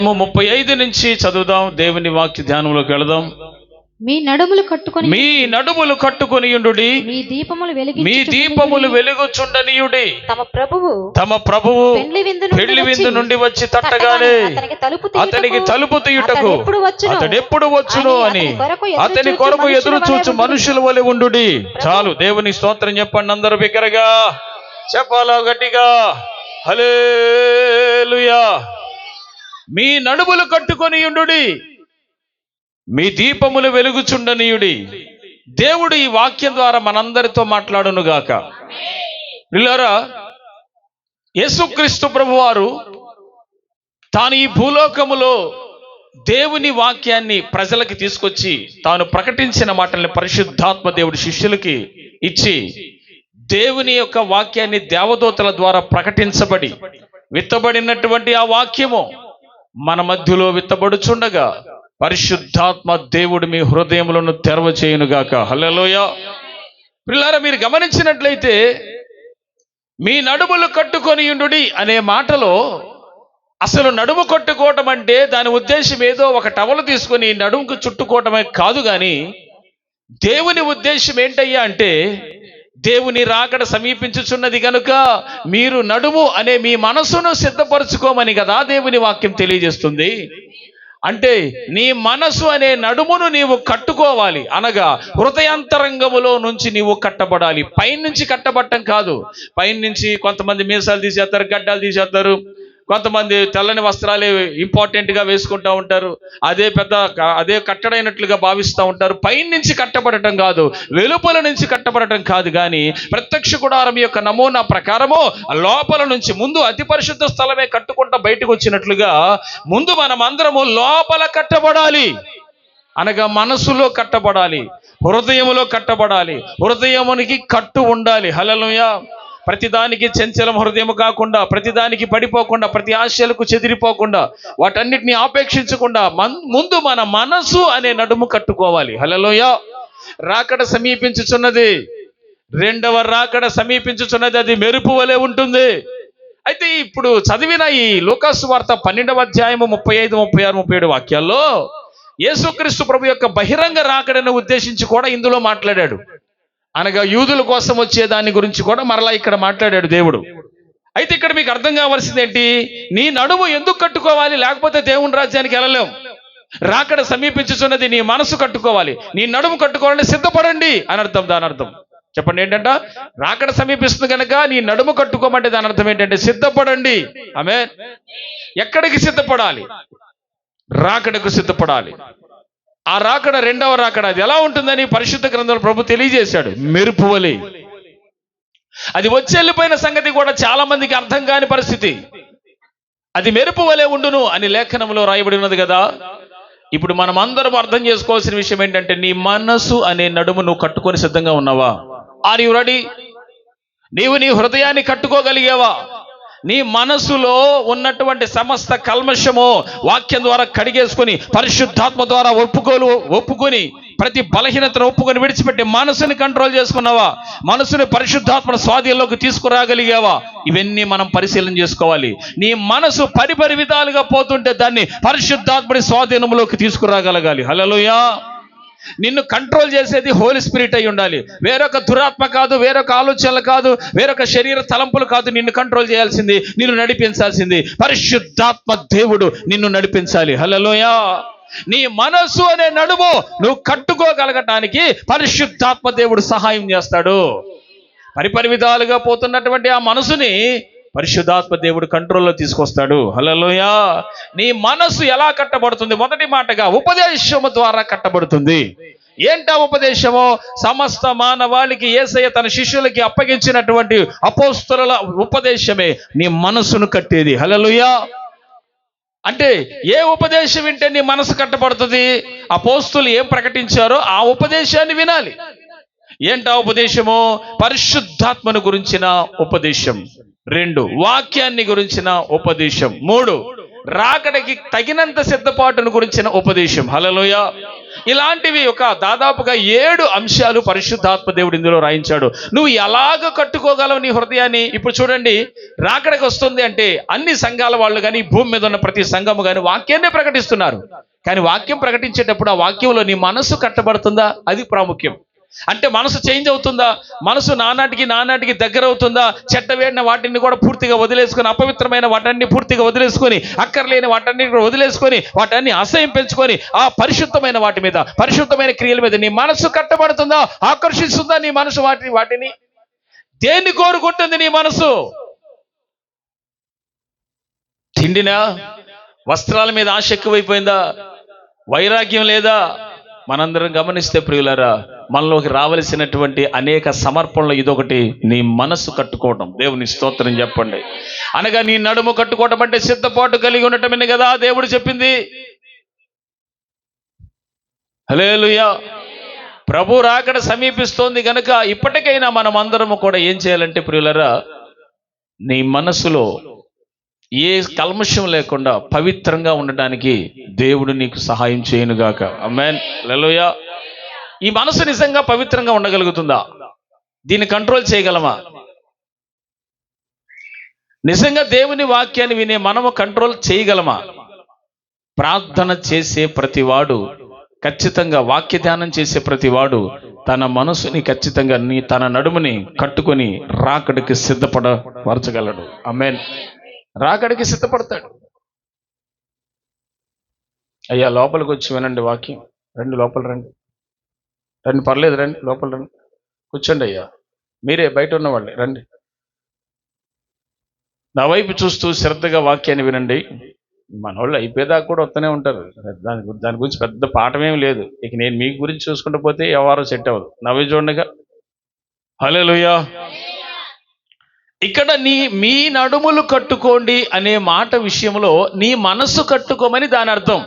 35 నుంచి చదువుదాం. దేవుని వాక్య ధ్యానంలోకి వెళదాం. మీ నడుములు కట్టుకొని ఉండుడి, మీ దీపములు వెలుగుచుండనీయుడి. తమ ప్రభువు పెళ్లి విందు నుండి వచ్చి తట్టగానే అతనికి తలుపు తీయుటకు అతడెప్పుడు వచ్చును అని అతని కొరకు ఎదురు చూచు మనుషుల వలె ఉండుడి. చాలు. దేవుని స్తోత్రం చెప్పండి. అందరూ బిగ్గరగా చెప్పాలా, గట్టిగా హల్లెలూయా. మీ నడుములు కట్టుకొని ఉండుడి, మీ దీపములు వెలుగుచుండనీయుడి. దేవుడు ఈ వాక్యం ద్వారా మనందరితో మాట్లాడును గాక. పిల్లరా, యేసుక్రీస్తు ప్రభువారు తాను ఈ భూలోకములో దేవుని వాక్యాన్ని ప్రజలకి తీసుకొచ్చి తాను ప్రకటించిన మాటల్ని పరిశుద్ధాత్మ దేవుడి శిష్యులకి ఇచ్చి దేవుని యొక్క వాక్యాన్ని దేవదూతల ద్వారా ప్రకటించబడి విత్తబడినటువంటి ఆ వాక్యము మన మధ్యలో విత్తబడుచుండగా పరిశుద్ధాత్మ దేవుడు మీ హృదయములను తెరవ చేయునుగాక. హల్లెలూయా. పిల్లారా, మీరు గమనించినట్లయితే మీ నడుములు కట్టుకొని ఉండుడి అనే మాటలో అసలు నడుము కట్టుకోవటం అంటే దాని ఉద్దేశం ఏదో ఒక టవలు తీసుకొని నడుముకు చుట్టుకోవటమే కాదు. కానీ దేవుని ఉద్దేశం ఏంటయ్యా అంటే, దేవుని రాకడ సమీపించుచున్నది కనుక మీరు నడుము అనే మీ మనసును సిద్ధపరచుకోమని కదా దేవుని వాక్యం తెలియజేస్తుంది. అంటే నీ మనసు అనే నడుమును నీవు కట్టుకోవాలి, అనగా హృదయాంతరంగములో నుంచి నీవు కట్టబడాలి. పైనుంచి కట్టబడటం కాదు. పైనుంచి కొంతమంది మీసాలు తీసేస్తారు, గడ్డాలు తీసేస్తారు, కొంతమంది తెల్లని వస్త్రాలే ఇంపార్టెంట్గా వేసుకుంటూ ఉంటారు, అదే కట్టడైనట్లుగా భావిస్తూ ఉంటారు. పైనుంచి కట్టబడటం కాదు, వెలుపల నుంచి కట్టబడటం కాదు. కానీ ప్రత్యక్ష గుడారం యొక్క నమూనా ప్రకారము లోపల నుంచి ముందు అతి పరిశుద్ధ స్థలమే కట్టుకుంటా బయటకు వచ్చినట్లుగా ముందు మనం అందరము లోపల కట్టబడాలి, అనగా మనసులో కట్టబడాలి, హృదయములో కట్టబడాలి. హృదయమునికి కట్టు ఉండాలి. హల్లెలూయా. ప్రతిదానికి చంచలం హృదయం కాకుండా, ప్రతిదానికి పడిపోకుండా, ప్రతి ఆశలకు చెదిరిపోకుండా, వాటన్నిటిని ఆపేక్షించకుండా ముందు మన మనసు అనే నడుము కట్టుకోవాలి. హల్లెలూయా. రాకడ సమీపించుచున్నది, రెండవ రాకడ సమీపించుచున్నది. అది మెరుపు వలె ఉంటుంది. అయితే ఇప్పుడు చదివిన ఈ లూకాసు వార్త 12వ అధ్యాయము 35, 36, 37 వాక్యాల్లో యేసుక్రీస్తు ప్రభు యొక్క బహిరంగ రాకడను ఉద్దేశించి కూడా ఇందులో మాట్లాడాడు. అనగా యూదుల కోసం వచ్చే దాని గురించి కూడా మరలా ఇక్కడ మాట్లాడాడు దేవుడు. అయితే ఇక్కడ మీకు అర్థం కావాల్సింది ఏంటి? నీ నడుము ఎందుకు కట్టుకోవాలి? లేకపోతే దేవుని రాజ్యానికి వెళ్ళలేం. రాకడ సమీపించుచున్నది, నీ మనసు కట్టుకోవాలి. నీ నడుము కట్టుకోవాలని సిద్ధపడండి అని అర్థం. దాని అర్థం చెప్పండి ఏంటంట? రాకడ సమీపిస్తుంది కనుక నీ నడుము కట్టుకోమంటే దాని అర్థం ఏంటంటే సిద్ధపడండి. ఆమేన్. ఎక్కడికి సిద్ధపడాలి? రాకడకు సిద్ధపడాలి. ఆ రాకడ రెండవ రాకడ అది ఎలా ఉంటుందని పరిశుద్ధ గ్రంథంలో ప్రభు తెలియజేశాడు. మెరుపు వలె. అది వచ్చి వెళ్ళిపోయిన సంగతి కూడా చాలా మందికి అర్థం కాని పరిస్థితి. అది మెరుపు వలె ఉండును అని లేఖనంలో రాయబడి ఉన్నది కదా. ఇప్పుడు మనం అందరం అర్థం చేసుకోవాల్సిన విషయం ఏంటంటే, నీ మనసు అనే నడుము నువ్వు కట్టుకొని సిద్ధంగా ఉన్నావా? Are you ready? నీవు నీ హృదయాన్ని కట్టుకోగలిగావా? నీ మనసులో ఉన్నటువంటి సమస్త కల్మషము వాక్యం ద్వారా కడిగేసుకొని పరిశుద్ధాత్మ ద్వారా ఒప్పుకొని ప్రతి బలహీనతను ఒప్పుకొని విడిచిపెట్టి మనసుని కంట్రోల్ చేసుకున్నావా? మనసుని పరిశుద్ధాత్మ స్వాధీనంలోకి తీసుకురాగలిగావా? ఇవన్నీ మనం పరిశీలన చేసుకోవాలి. నీ మనసు పరిపరి విధాలుగా పోతుంటే దాన్ని పరిశుద్ధాత్మని స్వాధీనంలోకి తీసుకురాగలగాలి. హల్లెలూయా. నిన్ను కంట్రోల్ చేసేది హోలీ స్పిరిట్ అయి ఉండాలి. వేరొక దురాత్మ కాదు, వేరొక ఆలోచనలు కాదు, వేరొక శరీర తలంపులు కాదు. నిన్ను కంట్రోల్ చేయాల్సింది, నిన్ను నడిపించాల్సింది పరిశుద్ధాత్మ దేవుడు నిన్ను నడిపించాలి. హల్లెలూయా. నీ మనసు అనే నడుము నువ్వు కట్టుకోగలగటానికి పరిశుద్ధాత్మ దేవుడు సహాయం చేస్తాడు. పరిపరి విధాలుగా పోతున్నటువంటి ఆ మనసుని పరిశుద్ధాత్మ దేవుడు కంట్రోల్లో తీసుకొస్తాడు. హల్లెలూయా. నీ మనసు ఎలా కట్టబడుతుంది? మొదటి మాటగా ఉపదేశము ద్వారా కట్టబడుతుంది. ఏంటా ఉపదేశము? సమస్త మానవాళికి యేసయ్య తన శిష్యులకి అప్పగించినటువంటి అపోస్తలుల ఉపదేశమే నీ మనసును కట్టేది. హల్లెలూయా. అంటే ఏ ఉపదేశం వింటే నీ మనసు కట్టబడుతుంది? అపోస్తలులు ఏం ప్రకటించారో ఆ ఉపదేశాన్ని వినాలి. ఏంటా ఉపదేశము? పరిశుద్ధాత్మను గురించిన ఉపదేశం. 2, వాక్యాన్ని గురించిన ఉపదేశం. 3, రాకడకి తగినంత సిద్ధపాటును గురించిన ఉపదేశం. హల్లెలూయా. ఇలాంటివి ఒక దాదాపుగా 7 అంశాలు పరిశుద్ధాత్మ దేవుడు ఇందులో రాయించాడు. నువ్వు ఎలాగ కట్టుకోగలవు నీ హృదయాన్ని? ఇప్పుడు చూడండి, రాకడకి వస్తుంది అంటే అన్ని సంఘాల వాళ్ళు కానీ భూమి మీద ఉన్న ప్రతి సంఘము కానీ వాక్యాన్నే ప్రకటిస్తున్నారు. కానీ వాక్యం ప్రకటించేటప్పుడు ఆ వాక్యంలో నీ మనసు కట్టబడుతుందా? అది ప్రాముఖ్యం. అంటే మనసు చేంజ్ అవుతుందా? మనసు నానాటికి దగ్గర అవుతుందా? చెడ్డవేడిన వాటిని కూడా పూర్తిగా వదిలేసుకొని, అపవిత్రమైన వాటన్ని పూర్తిగా వదిలేసుకొని, అక్కర్లేని వాటన్ని కూడా వదిలేసుకొని, వాటన్ని అసహ్యం పెంచుకొని ఆ పరిశుద్ధమైన వాటి మీద, పరిశుద్ధమైన క్రియల మీద నీ మనసు కట్టబడుతుందా? ఆకర్షిస్తుందా నీ మనసు వాటిని? దేన్ని కోరుకుంటుంది నీ మనసు? తిండినా? వస్త్రాల మీద ఆశ ఎక్కువైపోయిందా? వైరాగ్యం లేదా? మనందరం గమనిస్తే ప్రియులారా, మనలోకి రావలసినటువంటి అనేక సమర్పణలు ఇదొకటి, నీ మనసు కట్టుకోవటం. దేవుని స్తోత్రం చెప్పండి. అనగా నీ నడుము కట్టుకోవటం అంటే సిద్ధపాటు కలిగి ఉండటమే కదా దేవుడు చెప్పింది. హల్లెలూయా. ప్రభు రాకడ సమీపిస్తోంది గనుక ఇప్పటికైనా మనం అందరము కూడా ఏం చేయాలంటే ప్రియులారా, నీ మనసులో ఏ కల్మషం లేకుండా పవిత్రంగా ఉండడానికి దేవుడు నీకు సహాయం చేయనుగాక. ఆమేన్. హల్లెలూయా. ఈ మనసు నిజంగా పవిత్రంగా ఉండగలుగుతుందా? దీన్ని కంట్రోల్ చేయగలమా? నిజంగా దేవుని వాక్యాన్ని వినే మనము కంట్రోల్ చేయగలమా? ప్రార్థన చేసే ప్రతివాడు ఖచ్చితంగా, వాక్య ధ్యానం చేసే ప్రతివాడు తన మనసుని ఖచ్చితంగా తన నడుముని కట్టుకొని రాకడికి సిద్ధపడపరచగలడు. ఆమేన్. రాకడికి సిద్ధపడతాడు. అయ్యా లోపలికి వచ్చి వినండి వాక్యం. రండి, లోపల రండి. పర్లేదు, రండి, లోపల రండి, కూర్చోండి. అయ్యా మీరే బయట ఉన్నవాళ్ళే, రండి. నా వైపు చూస్తూ శ్రద్ధగా వాక్యాన్ని వినండి. మన వాళ్ళు అయిపోయేదాకా కూడా వస్తూనే ఉంటారు. దాని గురించి పెద్ద పాఠమేం లేదు. ఇక నేను మీ గురించి చూసుకుంటూ పోతే ఎవరో సెట్ అవ్వదు. నవ్వి చూడగా. హల్లెలూయా. ఇక్కడ మీ నడుములు కట్టుకోండి అనే మాట విషయంలో నీ మనస్సు కట్టుకోమని దాని అర్థం.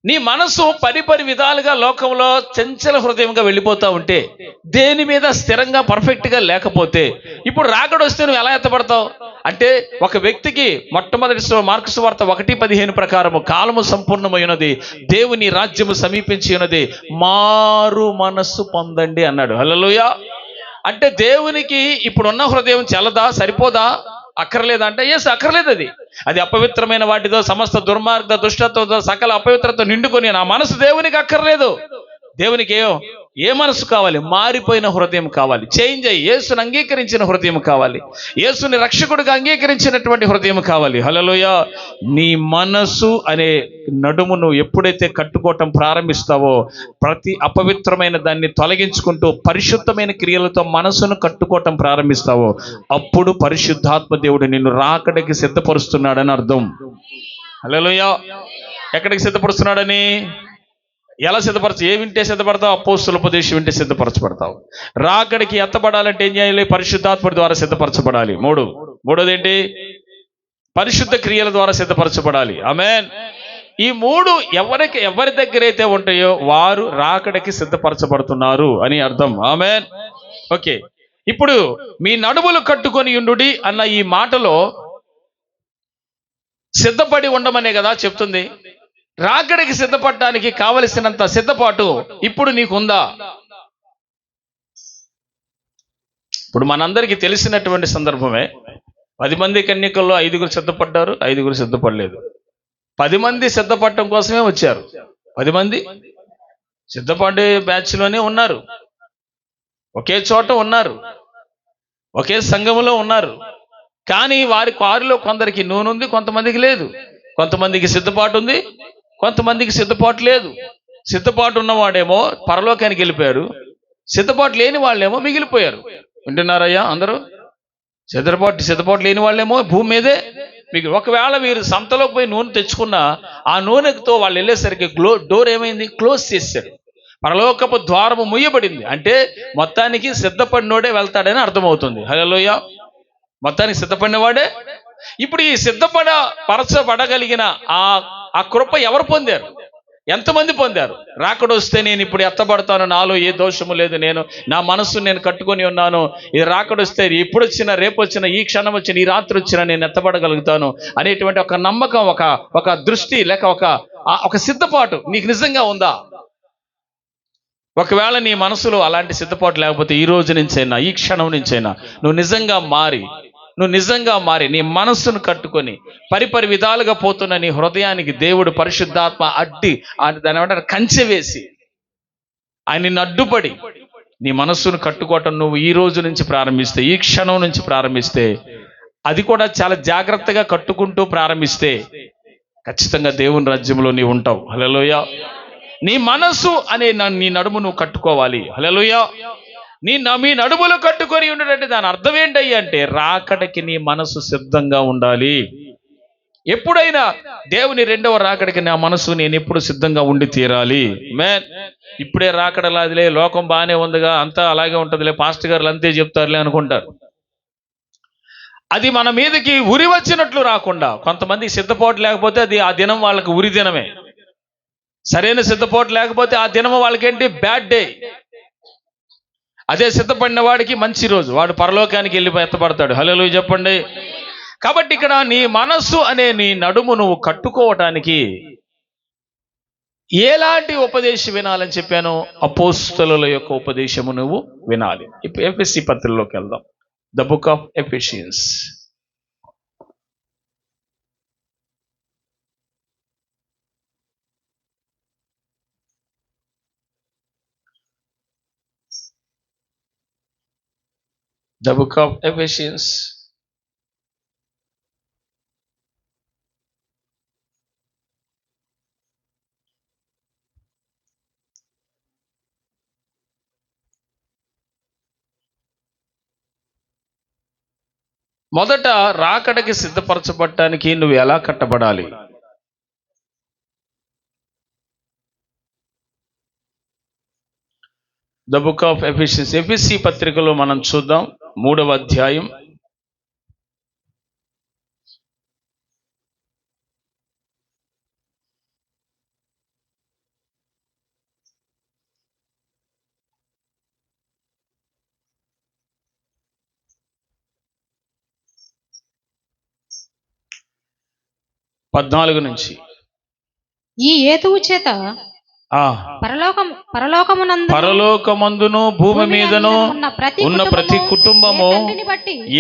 నీ మనసు పరిపరి విధాలుగా లోకంలో చంచల హృదయంగా వెళ్ళిపోతా ఉంటే, దేని మీద స్థిరంగా పర్ఫెక్ట్గా లేకపోతే, ఇప్పుడు రాకడ వస్తే నువ్వు ఎలా ఎత్తపడతావు అంటే, ఒక వ్యక్తికి మొట్టమొదటి మార్కు సువార్త 1:15 ప్రకారము కాలము సంపూర్ణమైనది, దేవుని రాజ్యము సమీపించి ఉన్నది, మారు మనస్సు పొందండి అన్నాడు. హల్లెలూయా. అంటే దేవునికి ఇప్పుడున్న హృదయం చల్లదా? సరిపోదా? అక్కర్లేదా అంటే అక్కర్లేదు. అది అపవిత్రమైన వాటితో, సమస్త దుర్మార్గ దుష్టత్వంతో, సకల అపవిత్రతో నిండుకొని నా మనసు దేవునికి అక్కర్లేదు. దేవునికి ఏ మనసు కావాలి? మారిపోయిన హృదయం కావాలి. చేంజ్ అయ్యి యేసుని అంగీకరించిన హృదయం కావాలి. యేసుని రక్షకుడిగా అంగీకరించినటువంటి హృదయం కావాలి. హల్లెలూయా. నీ మనసు అనే నడుమును ఎప్పుడైతే కట్టుకోవటం ప్రారంభిస్తావో, ప్రతి అపవిత్రమైన దాన్ని తొలగించుకుంటూ పరిశుద్ధమైన క్రియలతో మనసును కట్టుకోవటం ప్రారంభిస్తావో, అప్పుడు పరిశుద్ధాత్మ దేవుడు నిన్ను రాకడికి సిద్ధపరుస్తున్నాడని అర్థం. హల్లెలూయా. ఎక్కడికి సిద్ధపరుస్తున్నాడని? ఎలా ఏ వింటే సిద్ధపడతావు? అపోస్తుల ఉపదేశం వింటే సిద్ధపరచబడతావు. రాకడికి ఎత్తబడాలంటే ఏం చేయాలి? పరిశుద్ధాత్మ ద్వారా సిద్ధపరచబడాలి. మూడోది ఏంటి? పరిశుద్ధ క్రియల ద్వారా సిద్ధపరచబడాలి. ఆమేన్. ఈ 3 ఎవరి దగ్గర అయితే ఉంటాయో వారు రాకడికి సిద్ధపరచబడుతున్నారు అని అర్థం. ఆమేన్. ఓకే, ఇప్పుడు మీ నడుములు కట్టుకొని ఉండుడి అన్న ఈ మాటలో సిద్ధపడి ఉండమనే కదా చెప్తుంది. రాకడికి సిద్ధపడడానికి కావలసినంత సిద్ధపాటు ఇప్పుడు నీకుందా? ఇప్పుడు మనందరికీ తెలిసినటువంటి సందర్భమే. 10 మంది కన్యకల్లో 5గురు సిద్ధపడ్డారు, 5గురు సిద్ధపడలేదు. 10 మంది సిద్ధపడటం కోసమే వచ్చారు. 10 మంది సిద్ధపడే బ్యాచ్లోనే ఉన్నారు, ఒకే చోట ఉన్నారు, ఒకే సంఘములో ఉన్నారు. కానీ వారిలో కొందరికి నూనె ఉంది, కొంతమందికి లేదు. కొంతమందికి సిద్ధపాటు ఉంది, కొంతమందికి సిద్ధపాటు లేదు. సిద్ధపాటు ఉన్నవాడేమో పరలోకానికి వెళ్ళిపోయారు, సిద్ధపాటు లేని వాళ్ళేమో మిగిలిపోయారు. వింటున్నారయ్యా అందరూ? సిద్ధపాటు లేని వాళ్ళేమో భూమి మీదే మీకు. ఒకవేళ మీరు సంతలోకి పోయి నూనె తెచ్చుకున్నా, ఆ నూనెతో వాళ్ళు వెళ్ళేసరికి డోర్ ఏమైంది? క్లోజ్ చేశాడు. పరలోకపు ద్వారము ముయ్యబడింది. అంటే మొత్తానికి సిద్ధపడినోడే వెళ్తాడని అర్థమవుతుంది. హల్లెలూయా. మొత్తానికి సిద్ధపడినవాడే. ఇప్పుడు ఈ పరచబడగలిగిన ఆ కృప ఎవరు పొందారు? ఎంతమంది పొందారు? రాకడ వస్తే నేను ఇప్పుడు ఎత్తబడతాను, నాలో ఏ దోషము లేదు, నా మనస్సు నేను కట్టుకొని ఉన్నాను, ఇది రాకడ వస్తే ఇప్పుడు వచ్చినా, రేపు వచ్చినా, ఈ క్షణం వచ్చిన, ఈ రాత్రి వచ్చినా నేను ఎత్తబడగలుగుతాను అనేటువంటి ఒక నమ్మకం, ఒక దృష్టి లేక ఒక సిద్ధపాటు నీకు నిజంగా ఉందా? ఒకవేళ నీ మనసులో అలాంటి సిద్ధపాటు లేకపోతే ఈ రోజు నుంచైనా, ఈ క్షణం నుంచైనా నువ్వు నిజంగా మారి నీ మనస్సును కట్టుకొని పరిపరి విధాలుగా పోతున్న నీ హృదయానికి దేవుడు పరిశుద్ధాత్మ దాని ఏమంటారు కంచె వేసి ఆయన నిన్ను అడ్డుపడి నీ మనస్సును కట్టుకోవటం నువ్వు ఈ రోజు నుంచి ప్రారంభిస్తే, ఈ క్షణం నుంచి ప్రారంభిస్తే, అది కూడా చాలా జాగ్రత్తగా కట్టుకుంటూ ప్రారంభిస్తే ఖచ్చితంగా దేవుని రాజ్యంలో నీవు ఉంటావు. హల్లెలూయా. నీ మనసు అనే నీ నడుము నువ్వు కట్టుకోవాలి. హల్లెలూయా. మీ నడుములు కట్టుకొని ఉండడంటే దాని అర్థం ఏంటయ్యి అంటే రాకడికి నీ మనసు సిద్ధంగా ఉండాలి. ఎప్పుడైనా దేవుని రెండవ రాకడికి నా మనసు నేను ఎప్పుడు సిద్ధంగా ఉండి తీరాలి. ఇప్పుడే రాకడలాదిలే, లోకం బాగానే ఉందిగా, అంతా అలాగే ఉంటుందిలే, పాస్టర్ గారు అంతే చెప్తారులే అనుకుంటారు. అది మన మీదకి ఉరి వచ్చినట్లు రాకుండా, కొంతమంది సిద్ధపాటు లేకపోతే అది ఆ దినం వాళ్ళకి ఉరి దినమే. సరైన సిద్ధపాటు లేకపోతే ఆ దినం వాళ్ళకేంటి బ్యాడ్ డే. అదే సిద్ధపడిన వాడికి మంచి రోజు, వాడు పరలోకానికి వెళ్ళి ఎత్తపడతాడు. హల్లెలూయా చెప్పండి. కాబట్టి ఇక్కడ నీ మనస్సు అనే నీ నడుము నువ్వు కట్టుకోవటానికి ఎలాంటి ఉపదేశం వినాలని చెప్పాను? అపోస్తలుల యొక్క ఉపదేశము నువ్వు వినాలి. ఇప్పుడు ఎఫెసీ పత్రికలోకి వెళ్దాం. The book of Ephesians. The book of Ephesians మొదట రాకడకి సిద్ధపరచబడటానికి నువ్వు ఎలా కట్టబడాలి? ద బుక్ ఆఫ్ ఎఫెసియన్స్, ఎఫెసీ పత్రికలో మనం చూద్దాం. 3వ అధ్యాయం 14 నుంచి. ఈ హేతువు చేత పరలోకమందును భూమి మీదను ఉన్న ప్రతి కుటుంబము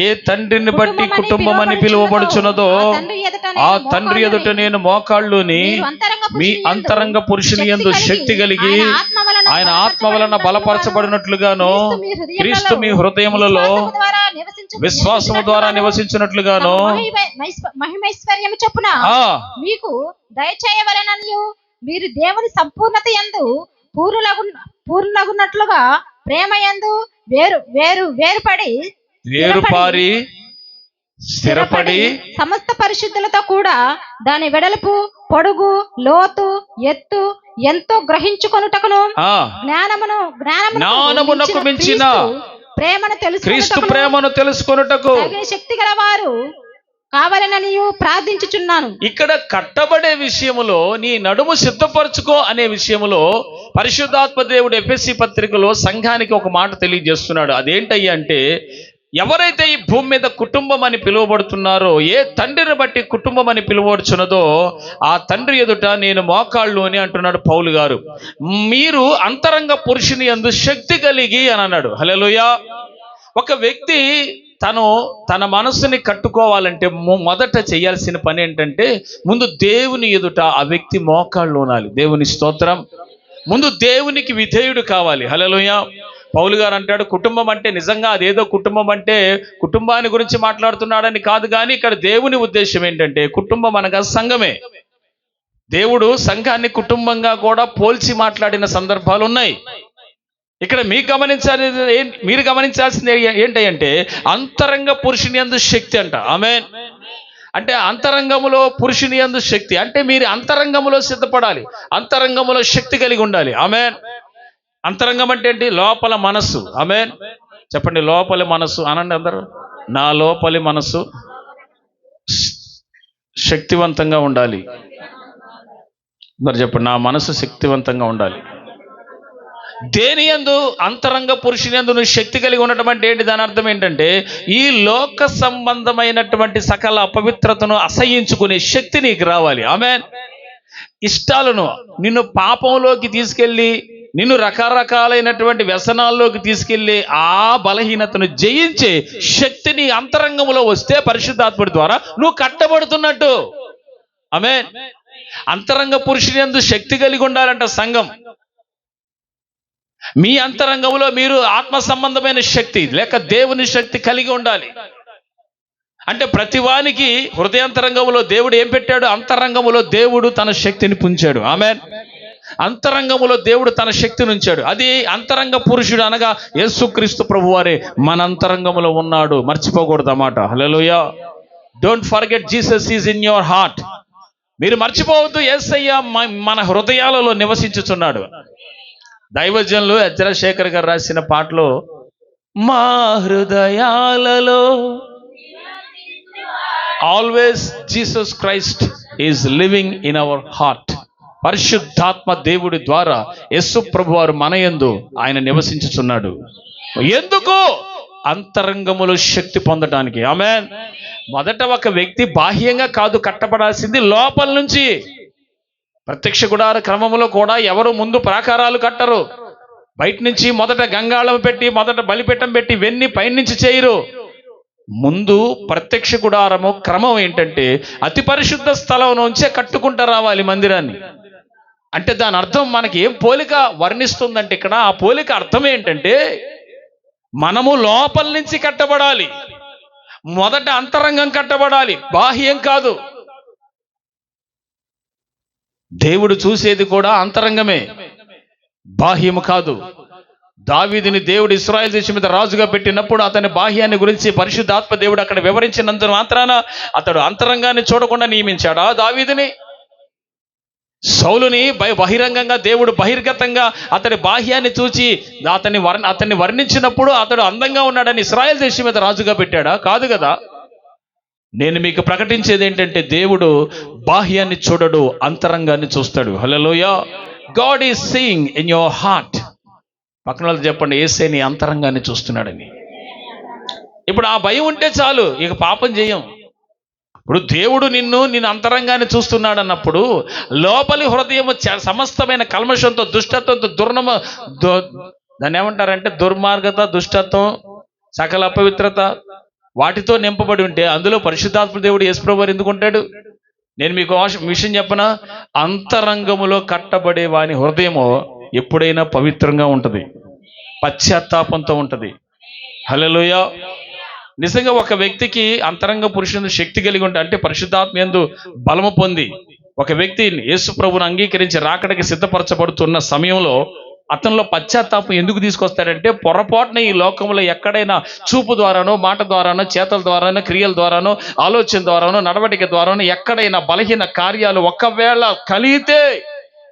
ఏ తండ్రిని బట్టి కుటుంబం అని పిలువబడుచున్నదో ఆ తండ్రి ఎదుట నేను మోకాళ్ళుని మీ అంతరంగ పురుషుని యందు శక్తి కలిగి ఆయన ఆత్మ వలన బలపరచబడినట్లుగాను క్రీస్తు మీ హృదయములలో విశ్వాసము ద్వారా నివసించినట్లుగాను మహిమైశ్వర్యము చొప్పున మీకు దయచేయవలెననియు మీరు దేవుని సంపూర్ణత యందు పూర్ణగున్నట్లుగా ప్రేమ యందు వేరుపారి స్థిరపడి సమస్త పరిశుద్ధులతో కూడా దాని వెడల్పు, పొడుగు, లోతు, ఎత్తు ఎంతో గ్రహించుకొనుటకును జ్ఞానమునకు మించిన క్రీస్తు ప్రేమను తెలుసుకొనుటకు శక్తి గల వారు కావాలని ప్రార్థించుచున్నాను. ఇక్కడ కట్టబడే విషయములో నీ నడుము సిద్ధపరచుకో అనే విషయములో పరిశుద్ధాత్మ దేవుడు ఎఫెసీ పత్రికలో సంఘానికి ఒక మాట తెలియజేస్తున్నాడు. అదేంటయ్యా అంటే, ఎవరైతే ఈ భూమి మీద కుటుంబం అని పిలువబడుతున్నారో, ఏ తండ్రిని బట్టి కుటుంబం అని పిలువబడుచున్నదో ఆ తండ్రి ఎదుట నేను మోకాళ్ళు అని అంటున్నాడు పౌలు గారు. మీరు అంతరంగ పురుషుని యందు శక్తి కలిగి అని అన్నాడు. హల్లెలూయా. ఒక వ్యక్తి తన మనస్సుని కట్టుకోవాలంటే మొదట చేయాల్సిన పని ఏంటంటే, ముందు దేవుని ఎదుట ఆ వ్యక్తి మోకాళ్ళు ఉనాలి. దేవుని స్తోత్రం. ముందు దేవునికి విధేయుడు కావాలి. హల్లెలూయా. పౌలు గారు అంటాడు, కుటుంబం అంటే నిజంగా అదేదో కుటుంబం అంటే కుటుంబాన్ని గురించి మాట్లాడుతున్నాడని కాదు, కానీ ఇక్కడ దేవుని ఉద్దేశం ఏంటంటే కుటుంబం అనగా సంఘమే. దేవుడు సంఘాన్ని కుటుంబంగా కూడా పోల్చి మాట్లాడిన సందర్భాలు ఉన్నాయి. ఇక్కడ మీరు గమనించాల్సింది ఏంటంటే అంతరంగ పురుషుని యందు శక్తి అంట. ఆమేన్. అంటే అంతరంగములో పురుషుని యందు శక్తి అంటే మీరు అంతరంగములో సిద్ధపడాలి, అంతరంగములో శక్తి కలిగి ఉండాలి. ఆమేన్. అంతరంగం అంటే ఏంటి? లోపల మనస్సు. ఆమేన్. చెప్పండి, లోపలి మనస్సు అనండి అందరూ. నా లోపలి మనస్సు శక్తివంతంగా ఉండాలి. మరి చెప్పండి, నా మనసు శక్తివంతంగా ఉండాలి. దేని యందు? అంతరంగ పురుషుని యందు నువ్వు శక్తి కలిగి ఉండటం అంటే ఏంటి? దాని అర్థం ఏంటంటే ఈ లోక సంబంధమైనటువంటి సకల అపవిత్రతను అసహ్యించుకునే శక్తి నీకు రావాలి. ఆమేన్. ఇష్టాలను నిన్ను పాపంలోకి తీసుకెళ్ళి నిన్ను రకరకాలైనటువంటి వ్యసనాల్లోకి తీసుకెళ్లి ఆ బలహీనతను జయించే శక్తి నీ అంతరంగంలో వస్తే పరిశుద్ధాత్ముడి ద్వారా నువ్వు కట్టబడుతున్నట్టు. ఆమేన్. అంతరంగ పురుషుని యందు శక్తి కలిగి ఉండాలంట సంఘం. మీ అంతరంగంలో మీరు ఆత్మ సంబంధమైన శక్తి లేక దేవుని శక్తి కలిగి ఉండాలి. అంటే ప్రతివానికి హృదయాంతరంగంలో దేవుడు ఏం పెట్టాడు? అంతరంగంలో దేవుడు తన శక్తిని పుంచాడు. ఆమేన్. అంతరంగంలో దేవుడు తన శక్తిని ఉంచాడు. అది అంతరంగ పురుషుడు అనగా యేసుక్రీస్తు ప్రభువారే మన అంతరంగంలో ఉన్నాడు. మర్చిపోకూడదు అన్నమాట. Hallelujah. Don't forget Jesus is in your heart. మీరు మర్చిపోవద్దు, యేసయ్య మన హృదయాలలో నివసించుచున్నాడు. దైవజనులు అజ్రశేఖర్ గారు రాసిన పాటలో మా హృదయాలలో always Jesus Christ is living in our heart. పరిశుద్ధాత్మ దేవుడి ద్వారా యేసు ప్రభువారు మన యందు ఆయన నివసించుచున్నాడు. ఎందుకు? అంతరంగములో శక్తి పొందడానికి. ఆమేన్. మొదట ఒక వ్యక్తి బాహ్యంగా కాదు కట్టబడాల్సింది, లోపల నుంచి. ప్రత్యక్ష గుడార క్రమములో కూడా ఎవరు ముందు ప్రాకారాలు కట్టరు. బయట నుంచి మొదట గంగాళం పెట్టి మొదట బలిపీఠం పెట్టి వెన్ని పైనుంచి చేయరు. ముందు ప్రత్యక్ష గుడారము క్రమం ఏంటంటే అతి పరిశుద్ధ స్థలం నుంచే కట్టుకుంటూ రావాలి మందిరాన్ని. అంటే దాని అర్థం మనకి ఏం పోలిక వర్ణిస్తుందంటే ఇక్కడ ఆ పోలిక అర్థం ఏంటంటే మనము లోపల నుంచి కట్టబడాలి. మొదట అంతరంగం కట్టబడాలి, బాహ్యం కాదు. దేవుడు చూసేది కూడా అంతరంగమే, బాహ్యము కాదు. దావీదుని దేవుడు ఇశ్రాయేలు దేశం మీద రాజుగా పెట్టినప్పుడు అతని బాహ్యాన్ని గురించి పరిశుద్ధాత్మ దేవుడు అక్కడ వివరించినంత మాత్రాన అతడు అంతరంగాన్ని చూడకుండా నియమించాడా దావీదుని? సౌలుని బహిరంగంగా దేవుడు బహిర్గతంగా అతడి బాహ్యాన్ని చూచి అతన్ని వర్ణించినప్పుడు అతడు అందంగా ఉన్నాడని ఇశ్రాయేలు దేశం మీద రాజుగా పెట్టాడా? కాదు కదా. నేను మీకు ప్రకటించేది ఏంటంటే దేవుడు బాహ్యాన్ని చూడడు, అంతరంగాన్ని చూస్తాడు. Hallelujah. God is seeing in your heart. పక్కన వాళ్ళు చెప్పండి, యేసే నీ అంతరంగాన్ని చూస్తున్నాడని. ఇప్పుడు ఆ భయం ఉంటే చాలు, ఇక పాపం చేయం. ఇప్పుడు దేవుడు నిన్ను అంతరంగాన్ని చూస్తున్నాడు అన్నప్పుడు లోపలి హృదయం సమస్తమైన కల్మషంతో, దుష్టత్వంతో, దాన్ని ఏమంటారంటే దుర్మార్గత, దుష్టత్వం, సకల అపవిత్రత వాటితో నింపబడి ఉంటే అందులో పరిశుద్ధాత్మ దేవుడు యేసుప్రభువు వారు ఎందుకు ఉంటాడు? నేను మీకు విషయం చెప్పనా? అంతరంగములో కట్టబడే వాని హృదయము ఎప్పుడైనా పవిత్రంగా ఉంటుంది, పశ్చాత్తాపంతో ఉంటుంది. హల్లెలూయా. నిజంగా ఒక వ్యక్తికి అంతరంగ పురుషుని శక్తి కలిగి ఉంటే, అంటే పరిశుద్ధాత్మ యందు బలము పొంది ఒక వ్యక్తి యేసు ప్రభువును అంగీకరించి రాకడకి సిద్ధపరచబడుతున్న సమయంలో అతనిలో పశ్చాత్తాపం ఎందుకు తీసుకొస్తాడంటే పొరపాటున ఈ లోకంలో ఎక్కడైనా చూపు ద్వారానో, మాట ద్వారానో, చేతల ద్వారానో, క్రియల ద్వారానో, ఆలోచన ద్వారానో, నడవడిక ద్వారానో ఎక్కడైనా బలహీన కార్యాలు ఒకవేళ కలిగితే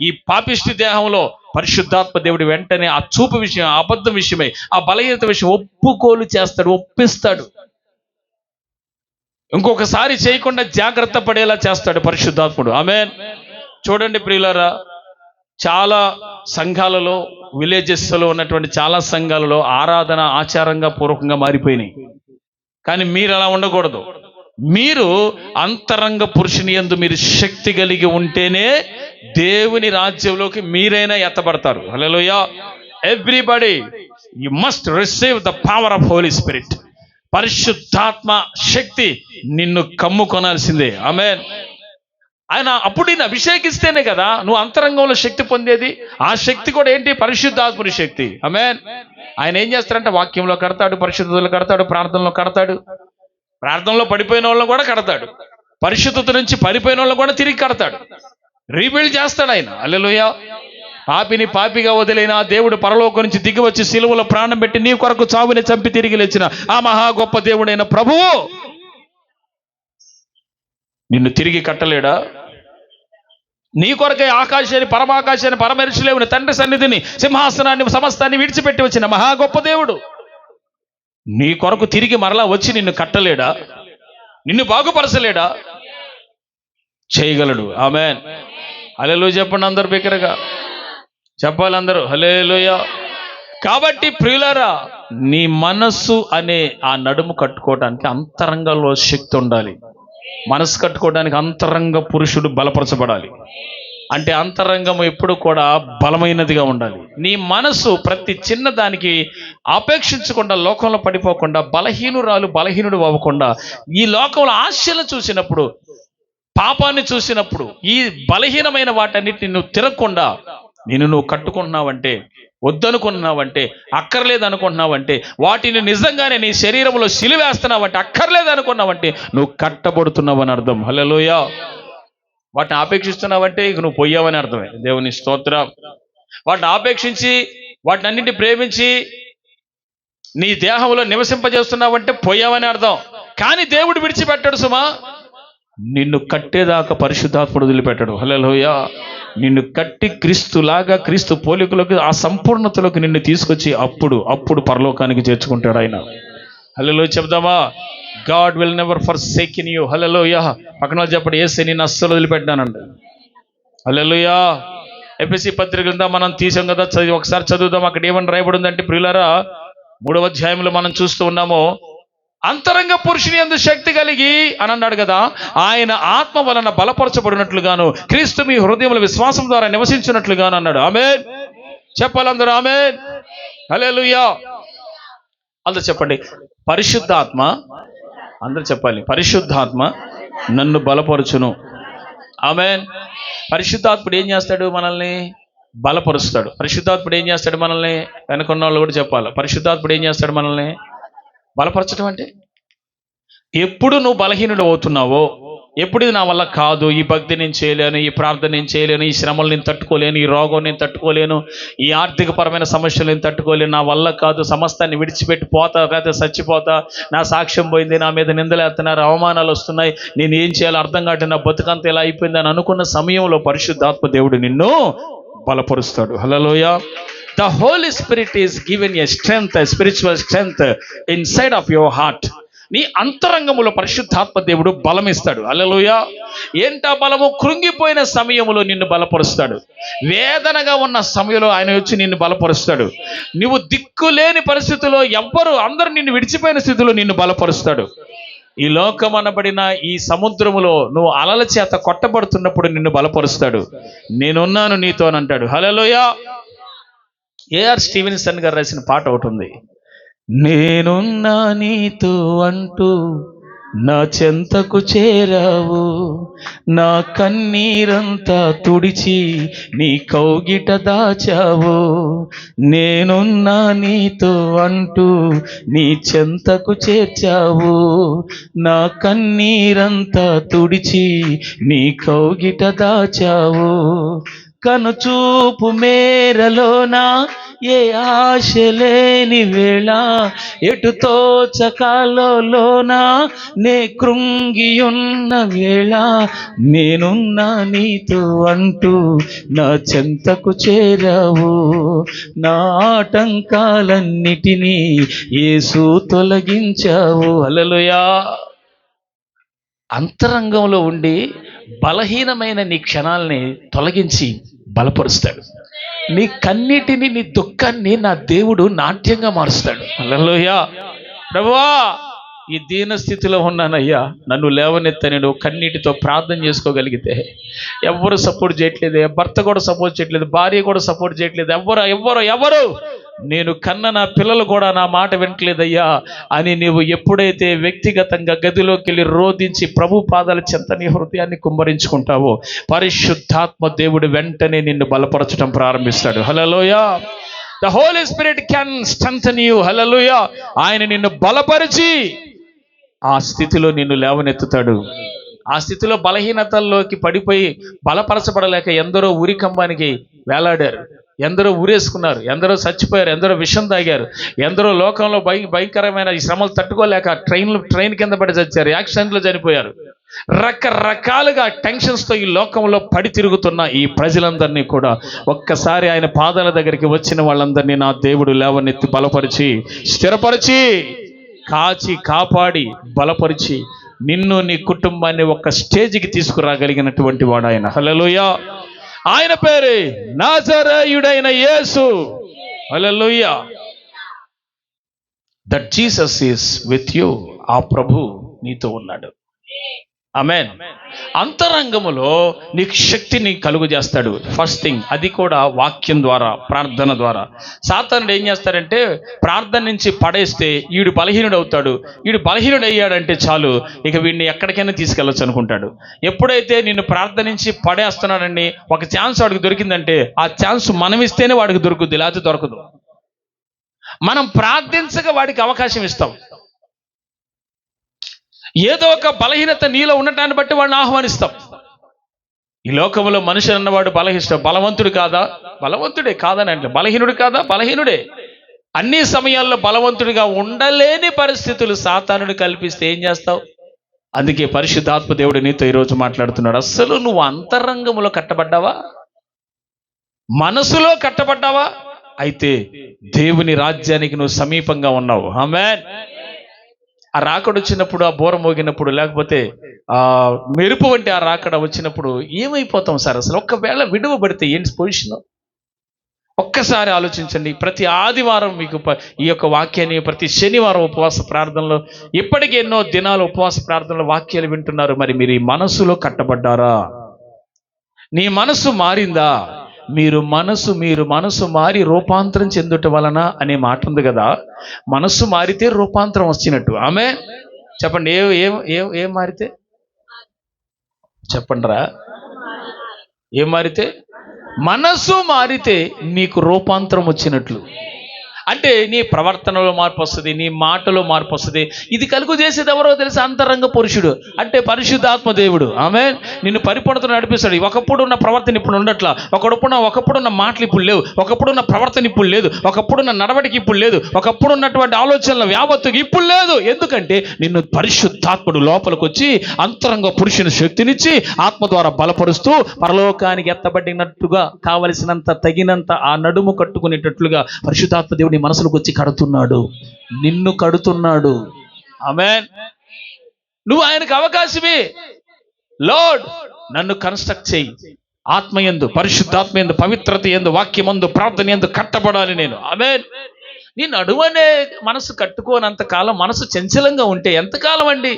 ఈ పాపిష్టి దేహంలో పరిశుద్ధాత్మ దేవుడు వెంటనే ఆ చూపు విషయం, ఆ అబద్ధం విషయమై, ఆ బలహీనత విషయం ఒప్పుకోలు చేస్తాడు, ఒప్పిస్తాడు. ఇంకొకసారి చేయకుండా జాగ్రత్త పడేలా చేస్తాడు పరిశుద్ధాత్ముడు. ఆమేన్. చూడండి ప్రియులారా, చాలా సంఘాలలో, విలేజెస్లో ఉన్నటువంటి చాలా సంఘాలలో ఆరాధన ఆచారంగా పూర్వకంగా మారిపోయినాయి. కానీ మీరు అలా ఉండకూడదు. మీరు అంతరంగ పురుషుని యందు మీరు శక్తి కలిగి ఉంటేనే దేవుని రాజ్యంలోకి మీరైనా ఎత్తబడతారు. Hallelujah. Everybody you must receive the power of Holy Spirit. పరిశుద్ధాత్మ శక్తి నిన్ను కమ్ముకొనాల్సిందే. ఆమేన్. ఆయన అప్పుడు నిన్ను అభిషేకిస్తేనే కదా నువ్వు అంతరంగంలో శక్తి పొందేది. ఆ శక్తి కూడా ఏంటి? పరిశుద్ధాత్ముడి శక్తి. ఆమేన్. ఆయన ఏం చేస్తారంటే వాక్యంలో కడతాడు, పరిశుద్ధతలో కడతాడు, ప్రార్థనలో కడతాడు. ప్రార్థనలో పడిపోయిన వాళ్ళని కూడా కడతాడు, పరిశుద్ధత నుంచి పడిపోయిన వాళ్ళని కూడా తిరిగి కడతాడు, రీబిల్డ్ చేస్తాడు ఆయన. హల్లెలూయా. పాపిని పాపిగా వదిలేనా దేవుడు పరలోకం నుంచి దిగి వచ్చి సిలువలో ప్రాణం పెట్టి నీ కొరకు చావుని చంపి తిరిగి లేచిన ఆ మహా గొప్ప దేవుడైన ప్రభువు నిన్ను తిరిగి కట్టలేడా? నీ కొరకై ఆకాశాన్ని, పరమాకాశాన్ని, పరమరిశిలేవుని తండ్రి సన్నిధిని, సింహాసనాన్ని, సమస్తాన్ని విడిచిపెట్టి వచ్చిన మహా గొప్ప దేవుడు నీ కొరకు తిరిగి మరలా వచ్చి నిన్ను కట్టలేడా? నిన్ను బాగుపరచలేడా? చేయగలడు. ఆమేన్. హల్లెలూయా చెప్పండి అందరు బిగ్గరగా చెప్పాలి అందరూ. హల్లెలూయా. కాబట్టి ప్రియులారా, నీ మనస్సు అనే ఆ నడుము కట్టుకోవడానికి అంతరంగంలో శక్తి ఉండాలి. మనసు కట్టుకోవడానికి అంతరంగ పురుషుడు బలపరచబడాలి. అంటే అంతరంగము ఎప్పుడు కూడా బలమైనదిగా ఉండాలి. నీ మనసు ప్రతి చిన్న దానికి ఆపేక్షించకుండా, లోకంలో పడిపోకుండా, బలహీనుడు అవ్వకుండా, ఈ లోకంలో ఆశలు చూసినప్పుడు, పాపాన్ని చూసినప్పుడు, ఈ బలహీనమైన వాటన్నిటిని నువ్వు తిరగకుండా నువ్వు కట్టుకుంటున్నావంటే, వద్దనుకుంటున్నావంటే, అక్కర్లేదు అనుకుంటున్నావంటే, వాటిని నిజంగానే నీ శరీరంలో సిలివేస్తున్నావంటే, అక్కర్లేదు అనుకున్నావంటే నువ్వు కట్టబడుతున్నావని అర్థం. హల్లెలూయా. వాటిని ఆపేక్షిస్తున్నావంటే ఇక నువ్వు పోయావని అర్థమే. దేవుని స్తోత్రం. వాటిని ఆపేక్షించి, వాటిని అన్నింటినీ ప్రేమించి నీ దేహంలో నివసింపజేస్తున్నావంటే పోయావని అర్థం. కానీ దేవుడు విడిచిపెట్టాడు సుమా. నిన్ను కట్టేదాకా పరిశుద్ధాత్ముడు వదిలిపెట్టాడు. హల్లెలూయా. నిన్ను కట్టి క్రీస్తులాగా, క్రీస్తు పోలికలోకి, ఆ సంపూర్ణతలోకి నిన్ను తీసుకొచ్చి అప్పుడు పరలోకానికి చేర్చుకుంటాడు ఆయన. హల్లెలూయా చెప్దామా? God will never forsaken you. Hallelujah. పక్కన చెప్పండి, యేసు నిన్ను అస్సలు వదిలిపెట్టానండి. హల్లెలూయా. ఎఫెసీ పత్రిక గ్రంథం మనం తీసాం కదా, ఒకసారి చదువుదాం. అక్కడ ఏమని రాయబడి ఉందంటే, ప్రియులారా, 3వ అధ్యాయంలో మనం చూస్తూ ఉన్నాము, అంతరంగ పురుషుని యందు శక్తి కలిగి అని అన్నాడు కదా, ఆయన ఆత్మ వలన బలపరచబడినట్లుగాను క్రీస్తు మీ హృదయముల విశ్వాసం ద్వారా నివసించినట్లుగాను అన్నాడు. ఆమేన్ చెప్పాలందరూ. ఆమేన్. హల్లెలూయా. అందరూ చెప్పండి, పరిశుద్ధాత్మ. అందరూ చెప్పాలి, పరిశుద్ధాత్మ నన్ను బలపరచును. ఆమేన్. పరిశుద్ధాత్ముడు ఏం చేస్తాడు? మనల్ని బలపరుస్తాడు. పరిశుద్ధాత్ముడు ఏం చేస్తాడు? మనల్ని, వెనుకున్న వాళ్ళు కూడా చెప్పాలి, పరిశుద్ధాత్ముడు ఏం చేస్తాడు? మనల్ని బలపరచడం అంటే, ఎప్పుడు నువ్వు బలహీనుడు అవుతున్నావో, ఎప్పుడు ఇది నా వల్ల కాదు, ఈ భక్తి నేను చేయలేను, ఈ ప్రార్థన నేను చేయలేను, ఈ శ్రమలు నేను తట్టుకోలేను, ఈ రోగం నేను తట్టుకోలేను, ఈ ఆర్థికపరమైన సమస్యలు నేను తట్టుకోలేను, నా వల్ల కాదు, సమస్తాన్ని విడిచిపెట్టి పోతా, లేకపోతే చచ్చిపోతా, నా సాక్ష్యం పోయింది, నా మీద నిందలేస్తున్నారు, అవమానాలు వస్తున్నాయి, నేను ఏం చేయాలో అర్థం కాదు, నా బతుకంతా ఇలా అయిపోయింది అని అనుకున్న సమయంలో పరిశుద్ధాత్మ దేవుడు నిన్ను బలపరుస్తాడు. హల్లెలూయా. The Holy Spirit is given a strength, a spiritual strength inside of your heart. నీ అంతరంగములో పరిశుద్ధాత్మ దేవుడు బలం ఇస్తాడు. హల్లెలూయా. ఏంటా బలము? కృంగిపోయిన సమయంలో నిన్ను బలపరుస్తాడు. వేదనగా ఉన్న సమయంలో ఆయన వచ్చి నిన్ను బలపరుస్తాడు. నువ్వు దిక్కులేని పరిస్థితిలో, అందరూ నిన్ను విడిచిపోయిన స్థితిలో నిన్ను బలపరుస్తాడు. ఈ లోకం అనబడిన ఈ సముద్రములో నువ్వు అలల చేత కొట్టబడుతున్నప్పుడు నిన్ను బలపరుస్తాడు. నేనున్నాను నీతో అని అంటాడు. హల్లెలూయా. ఏఆర్ స్టీవెన్సన్ గారు రాసిన పాట ఒకటి ఉంది, నేనున్నా నీతో అంటూ నా చెంతకు చేరావు, నా కన్నీరంతా తుడిచి నీ కౌగిట దాచావు, నేనున్నా నీతో అంటూ నీ చెంతకు చేర్చావు, నా కన్నీరంతా తుడిచి నీ కౌగిట దాచావు, కనుచూపు మేరలోన ఏ ఆశ లేని వేళ, ఎటు తోచకాలోన నే కృంగియున్న వేళ, నేనున్నా నీతో అంటూ నా చెంతకు చేరావు, నా ఆటంకాలన్నిటినీ యేసు తొలగించావు. హల్లెలూయా. అంతరంగంలో ఉండి బలహీనమైన నీ క్షణాలని తొలగించి బలపరుస్తాడు. నీ కన్నీటిని, నీ దుఃఖాన్ని నా దేవుడు నాట్యంగా మారుస్తాడు. హల్లెలూయా. ప్రభువా, ఈ దీన స్థితిలో ఉన్నానయ్యా, నన్ను లేవనెత్తని నువ్వు కన్నీటితో ప్రార్థన చేసుకోగలిగితే, ఎవరు సపోర్ట్ చేయట్లేదు, భర్త కూడా సపోర్ట్ చేయట్లేదు, భార్య కూడా సపోర్ట్ చేయట్లేదు, ఎవరు నేను కన్న నా పిల్లలు కూడా నా మాట వినట్లేదయ్యా అని నీవు ఎప్పుడైతే వ్యక్తిగతంగా గదిలోకి వెళ్ళి రోధించి ప్రభు పాదాల చెంత నీ హృదయాన్ని కుమ్మరించుకుంటావో, పరిశుద్ధాత్మ దేవుడు వెంటనే నిన్ను బలపరచడం ప్రారంభిస్తాడు. హల్లెలూయా. The Holy Spirit can strengthen you. హల్లెలూయా. ఆయన నిన్ను బలపరిచి ఆ స్థితిలో నిన్ను లేవనెత్తుతాడు. ఆ స్థితిలో బలహీనతల్లోకి పడిపోయి బలపరచబడలేక ఎందరో ఉరికంబానికి వేలాడారు, ఎందరో ఊరేసుకున్నారు, ఎందరో చచ్చిపోయారు, ఎందరో విషం తాగారు, ఎందరో లోకంలో భయంకరమైన ఈ శ్రమలు తట్టుకోలేక ట్రైన్ కింద పడి చచ్చారు, యాక్సిడెంట్లో చనిపోయారు. రకరకాలుగా టెన్షన్స్తో ఈ లోకంలో పడి తిరుగుతున్న ఈ ప్రజలందరినీ కూడా ఒక్కసారి ఆయన పాదాల దగ్గరికి వచ్చిన వాళ్ళందరినీ నా దేవుడు లేవనెత్తి బలపరిచి, స్థిరపరిచి, కాచి కాపాడి బలపరిచి నిన్ను, నీ కుటుంబాన్ని ఒక స్టేజ్కి తీసుకురాగలిగినటువంటి వాడు ఆయన. హల్లెలూయా. ఆయన పేరే నాజరేయుడైన యేసు. Hallelujah. That Jesus is with you. ఆ ప్రభు నీతో ఉన్నాడు. ఆమేన్. అంతరంగములో నీకు శక్తిని కలుగు చేస్తాడు. ఫస్ట్ థింగ్ అది కూడా వాక్యం ద్వారా, ప్రార్థన ద్వారా. సాతానుడు ఏం చేస్తాడంటే ప్రార్థన నుంచి పడేస్తే వీడు బలహీనుడు అవుతాడు. వీడు బలహీనుడు అయ్యాడంటే చాలు, ఇక వీడిని ఎక్కడికైనా తీసుకెళ్ళొచ్చు అనుకుంటాడు. ఎప్పుడైతే నిన్ను ప్రార్థన నుంచి పడేస్తున్నాడండి, ఒక ఛాన్స్ వాడికి దొరికిందంటే ఆ ఛాన్స్ మనం ఇస్తేనే వాడికి దొరుకుద్ది, లేకపోతే దొరకదు. మనం ప్రార్థించగా వాడికి అవకాశం ఇస్తాం. ఏదో ఒక బలహీనత నీలో ఉండటాన్ని బట్టి వాడిని ఆహ్వానిస్తాం. ఈ లోకంలో మనిషి అన్నవాడు బలవంతుడు కాదా? బలవంతుడే కాదని అంటే, బలహీనుడు కాదా? బలహీనుడే. అన్ని సమయాల్లో బలవంతుడిగా ఉండలేని పరిస్థితులు సాతానుడు కల్పిస్తే ఏం చేస్తావు? అందుకే పరిశుద్ధాత్మ దేవుడు నీతో ఈరోజు మాట్లాడుతున్నాడు. అస్సలు నువ్వు అంతరంగంలో కట్టబడ్డావా? మనసులో కట్టబడ్డావా? అయితే దేవుని రాజ్యానికి నువ్వు సమీపంగా ఉన్నావు. ఆమేన్. ఆ రాకడ వచ్చినప్పుడు, ఆ బోర మోగినప్పుడు, లేకపోతే ఆ మెరుపు వంటి ఆ రాకడ వచ్చినప్పుడు ఏమైపోతాం సార్? అసలు ఒక్కవేళ విడువబడితే ఏంటి పొజిషన్? ఒక్కసారి ఆలోచించండి. ప్రతి ఆదివారం మీకు ఈ యొక్క వాక్యాన్ని, ప్రతి శనివారం ఉపవాస ప్రార్థనలో, ఇప్పటికీ ఎన్నో దినాలు ఉపవాస ప్రార్థనలో వాక్యాలు వింటున్నారు. మరి మీరు ఈ మనసులో కట్టబడ్డారా? నీ మనసు మారిందా? మీరు మనసు మారి రూపాంతరం చెందుట వలన అనే మాట ఉంది కదా. మనసు మారితే రూపాంతరం వచ్చినట్టు. ఆమె చెప్పండి. ఏం మారితే చెప్పండిరా? ఏం మారితే? మనసు మారితే నీకు రూపాంతరం వచ్చినట్లు. అంటే నీ ప్రవర్తనలో మార్పు వస్తుంది, నీ మాటలో మార్పు వస్తుంది. ఇది కలుగు చేసేది ఎవరో తెలుసా? అంతరంగ పురుషుడు, అంటే పరిశుద్ధాత్మ దేవుడు. ఆమేన్. నిన్ను పరిపూర్ణత నడిపిస్తాడు. ఒకప్పుడున్న ప్రవర్తన ఇప్పుడు ఉండట్లా. ఒకప్పుడున్న మాటలు ఇప్పుడు లేవు. ఒకప్పుడున్న ప్రవర్తన ఇప్పుడు లేదు. ఒకప్పుడున్న నడవడికి ఇప్పుడు లేదు. ఒకప్పుడున్నటువంటి ఆలోచనల వ్యాపత్తుకి ఇప్పుడు లేదు. ఎందుకంటే నిన్ను పరిశుద్ధాత్ముడు లోపలికి వచ్చి అంతరంగ పురుషుని శక్తినిచ్చి ఆత్మ ద్వారా బలపరుస్తూ పరలోకానికి ఎత్తబడినట్టుగా, కావలసినంత తగినంత ఆ నడుము కట్టుకునేటట్లుగా పరిశుద్ధాత్మ దేవుడు నీ మనసులోకి వచ్చి కడుతున్నాడు, నిన్ను కడుతున్నాడు. ఆమేన్. నువ్వు ఆయనకు అవకాశమే. లార్డ్, నన్ను కన్స్ట్రక్ట్ చేయి. ఆత్మయందు, పరిశుద్ధాత్మయందు, పవిత్రత యందు, వాక్యమందు, ప్రార్థన యందు కట్టబడాలి నేను. ఆమేన్. నీ నడువనే మనసు కట్టుకోనంత కాలం, మనసు చంచలంగా ఉంటే ఎంతకాలం అండి?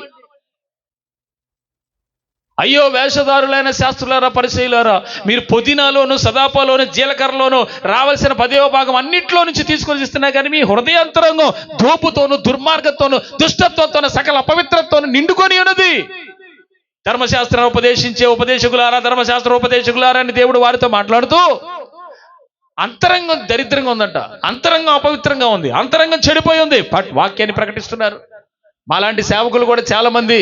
అయ్యో వేషధారులైన శాస్త్రులారా, పరిచయులారా, మీరు పుదీనాలోను, సదాపాలోను, జీలకర్రలోను రావాల్సిన 10వ భాగం అన్నింటిలో నుంచి తీసుకొని ఇస్తున్నా కానీ మీ హృదయాంతరంగం దోపుతోను, దుర్మార్గంతోను, దుష్టత్వంతోను, సకల అపవిత్రతతోను నిండుకొని ఉన్నది. ధర్మశాస్త్రం ఉపదేశించే ఉపదేశకులారా, ధర్మశాస్త్ర ఉపదేశకులారా అని దేవుడు వారితో మాట్లాడుతూ, అంతరంగం దరిద్రంగా ఉందంట, అంతరంగం అపవిత్రంగా ఉంది, అంతరంగం చెడిపోయి ఉంది. వాక్యాన్ని ప్రకటిస్తున్నారు. మాలాంటి సేవకులు కూడా చాలా మంది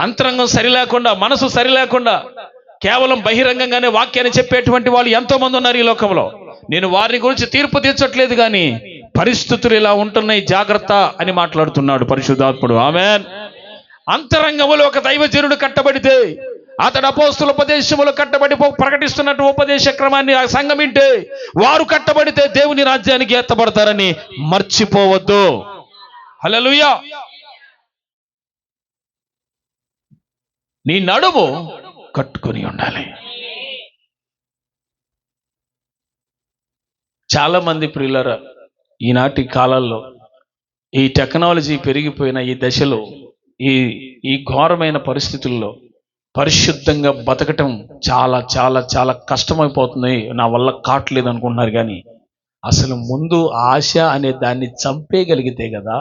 అంతరంగం సరి లేకుండా, మనసు సరి లేకుండా కేవలం బహిరంగంగానే వాక్యాన్ని చెప్పేటువంటి వాళ్ళు ఎంతో మంది ఉన్నారు ఈ లోకంలో. నేను వారి గురించి తీర్పు తీర్చట్లేదు, కానీ పరిస్థితులు ఇలా ఉంటున్నాయి, జాగ్రత్త అని మాట్లాడుతున్నాడు పరిశుద్ధాత్ముడు. ఆమేన్. అంతరంగములో ఒక దైవజనుడు కట్టబడితే, అతడు అపోస్తుల ఉపదేశములు కట్టబడి ప్రకటిస్తున్నట్టు ఉపదేశ క్రమాన్ని ఆ సంఘం వింటే, వారు కట్టబడితే దేవుని రాజ్యానికి ఎత్తబడతారని మర్చిపోవద్దు. హల్లెలూయా. నీ నడుము కట్టుకొని ఉండాలి. చాలా మంది ప్రియులారా, ఈనాటి కాలాల్లో ఈ టెక్నాలజీ పెరిగిపోయిన ఈ దశలో, ఈ ఘోరమైన పరిస్థితుల్లో పరిశుద్ధంగా బతకటం చాలా చాలా చాలా కష్టమైపోతుంది. నా వల్ల కావట్లేదు అనుకుంటున్నారు, కానీ అసలు ముందు ఆశ అనే దాన్ని చంపేయగలిగితే కదా,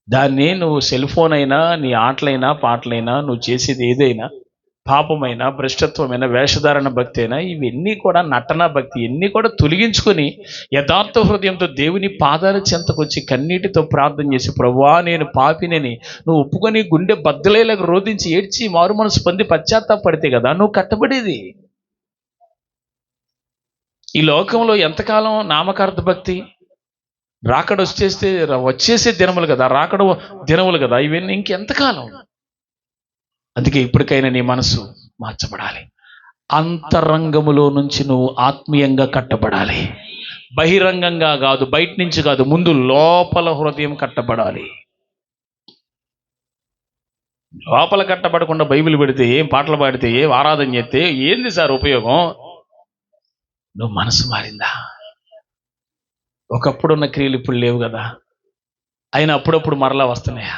దాన్ని నువ్వు సెల్ ఫోన్ అయినా, నీ ఆటలైనా, పాటలైనా, నువ్వు చేసేది ఏదైనా, పాపమైనా, భ్రష్టత్వమైన, వేషధారణ భక్తి అయినా, ఇవన్నీ కూడా నటన భక్తి, ఇవన్నీ కూడా తొలగించుకొని యథార్థ హృదయంతో దేవుని పాదాల చెంతకొచ్చి కన్నీటితో ప్రార్థన చేసి, ప్రభువా నేను పాపినని నువ్వు ఒప్పుకొని గుండె బద్దలేలకు రోధించి ఏడ్చి మారు మనసు పొంది పశ్చాత్తాపడితే కదా నువ్వు కట్టబడేది. ఈ లోకంలో ఎంతకాలం నామకార్థ భక్తి? రాకడ వచ్చేసే దినములు కదా, రాకడ దినములు కదా, ఇవన్నీ ఇంకెంతకాలం? అందుకే ఇప్పటికైనా నీ మనసు మార్చబడాలి. అంతరంగములో నుంచి నువ్వు ఆత్మీయంగా కట్టబడాలి. బహిరంగంగా కాదు, బయట నుంచి కాదు, ముందు లోపల హృదయం కట్టబడాలి. లోపల కట్టబడకుండా బైబిల్ పెడితే, ఏం పాటలు పాడితే, ఏం ఆరాధన చేస్తే ఏంది సార్ ఉపయోగం? నువ్వు మనసు మారిందా? ఒకప్పుడున్న క్రియలు ఇప్పుడు లేవు కదా, అయినా అప్పుడప్పుడు మరలా వస్తున్నాయా?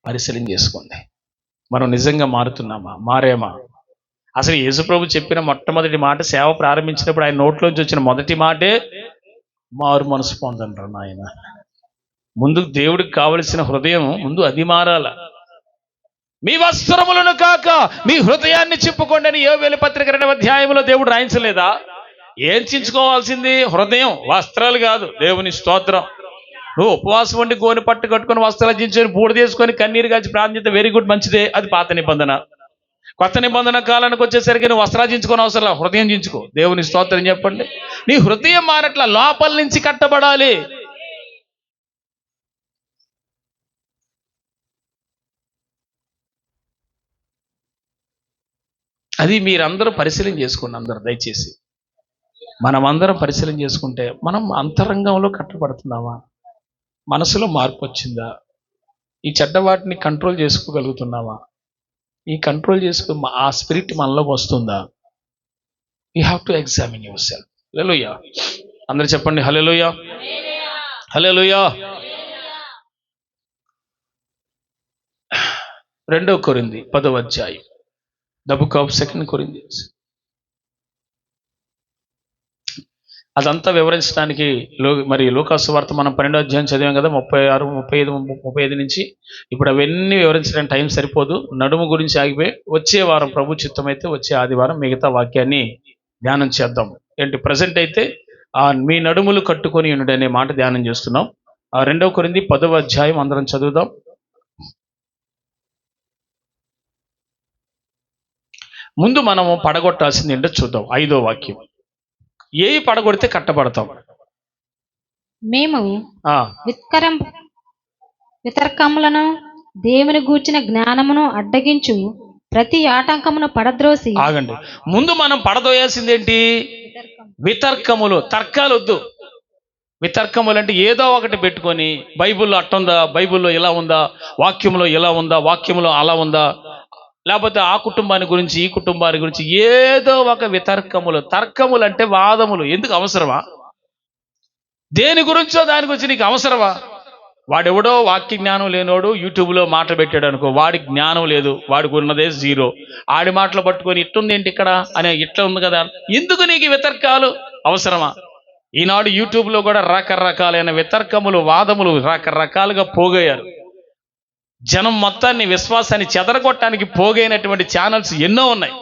పరిశీలన చేసుకోండి. మనం నిజంగా మారుతున్నామా, మారేమా? అసలు యేసుప్రభు చెప్పిన మొట్టమొదటి మాట, సేవ ప్రారంభించినప్పుడు ఆయన నోట్లోంచి వచ్చిన మొదటి మాటే మారు మనసు పొందంటారు నాయన. ముందు దేవుడికి కావలసిన హృదయం ముందు అది మారాల. మీ వస్త్రములను కాక మీ హృదయాన్ని చెప్పుకోండి అని యోవేలు పత్రిక 2వ అధ్యాయంలో దేవుడు రాయించలేదా? ఏం చించుకోవాల్సింది? హృదయం, వస్త్రాలు కాదు. దేవుని స్తోత్రం. నువ్వు ఉపవాసం ఉండి గోని పట్టు కట్టుకొని వస్త్రాలు చించుకొని బూడ తీసుకొని కన్నీరు కాచి ప్రార్థించే వెరీ గుడ్, మంచిదే. అది పాత నిబంధన. కొత్త నిబంధన కాలానికి వచ్చేసరికి నువ్వు వస్త్రాలు చించుకొని అవసరం, హృదయం చించుకో. దేవుని స్తోత్రం చెప్పండి. నీ హృదయం మారట్ల, లోపల నుంచి కట్టబడాలి. అది మీరందరూ పరిశీలన చేసుకోండి. అందరూ దయచేసి మనమందరం పరిశీలన చేసుకుంటే మనం అంతరంగంలో కట్టబడుతున్నామా? మనసులో మార్పు వచ్చిందా? ఈ చెడ్డ వాటిని కంట్రోల్ చేసుకోగలుగుతున్నామా? ఈ కంట్రోల్ చేసుకో ఆ స్పిరిట్ మనలోకి వస్తుందా? You have to examine yourself. Hallelujah. అందరూ చెప్పండి హల్లెలూయా, హల్లెలూయా. 2 కొరింథీ 10వ అధ్యాయం, ద బుక్ ఆఫ్ 2 కొరింథియన్స్. అదంతా వివరించడానికి మరి లూకాసు వార్త మనం 12వ అధ్యాయం చదివాం కదా, 36, 35 నుంచి. ఇప్పుడు అవన్నీ వివరించడానికి టైం సరిపోదు. నడుము గురించి ఆగిపోయి వచ్చే వారం ప్రభు చిత్తం అయితే వచ్చే ఆదివారం మిగతా వాక్యాన్ని ధ్యానం చేద్దాం. ఏంటి ప్రజెంట్ అయితే మీ నడుములు కట్టుకొని ఉండు అనే మాట ధ్యానం చేస్తున్నాం. 2 కొరింథీ 10వ అధ్యాయం అందరం చదువుదాం. ముందు మనము పడగొట్టాల్సింది ఏంటో చూద్దాం. 5వ వాక్యం. ఏవి పడగొడితే కట్టబడతాం? మేము వితర్కములను దేవుని గూర్చిన జ్ఞానమును అడ్డగించు ప్రతి ఆటంకమును పడద్రోసి. ఆగండి. ముందు మనం పడదోయాల్సింది ఏంటి? వితర్కములు. తర్కాలు వద్దు. వితర్కములు అంటే ఏదో ఒకటి పెట్టుకొని బైబిల్లో అట్టుందా, బైబిల్లో ఇలా ఉందా, వాక్యంలో ఇలా ఉందా, వాక్యంలో అలా ఉందా, లేకపోతే ఆ కుటుంబాన్ని గురించి ఈ కుటుంబాన్ని గురించి ఏదో ఒక వితర్కములు. తర్కములు అంటే వాదములు. ఎందుకు అవసరమా? దేని గురించో దాని గురించి నీకు అవసరమా? వాడెవడో వాక్య జ్ఞానం లేనోడు యూట్యూబ్లో మాటలు పెట్టాడు అనుకో, వాడి జ్ఞానం లేదు, వాడికి ఉన్నదే 0. ఆడి మాటలు పట్టుకొని ఇట్టుంది ఏంటి ఇక్కడ అనే, ఇట్లా ఉంది కదా, ఎందుకు నీకు వితర్కాలు అవసరమా? ఈనాడు యూట్యూబ్లో కూడా రకరకాలైన వితర్కములు, వాదములు రకరకాలుగా పోగయ్యారు. జనం మొత్తాన్ని, విశ్వాసాన్ని చెదరగొట్టడానికి పోగైనటువంటి ఛానల్స్ ఎన్నో ఉన్నాయి.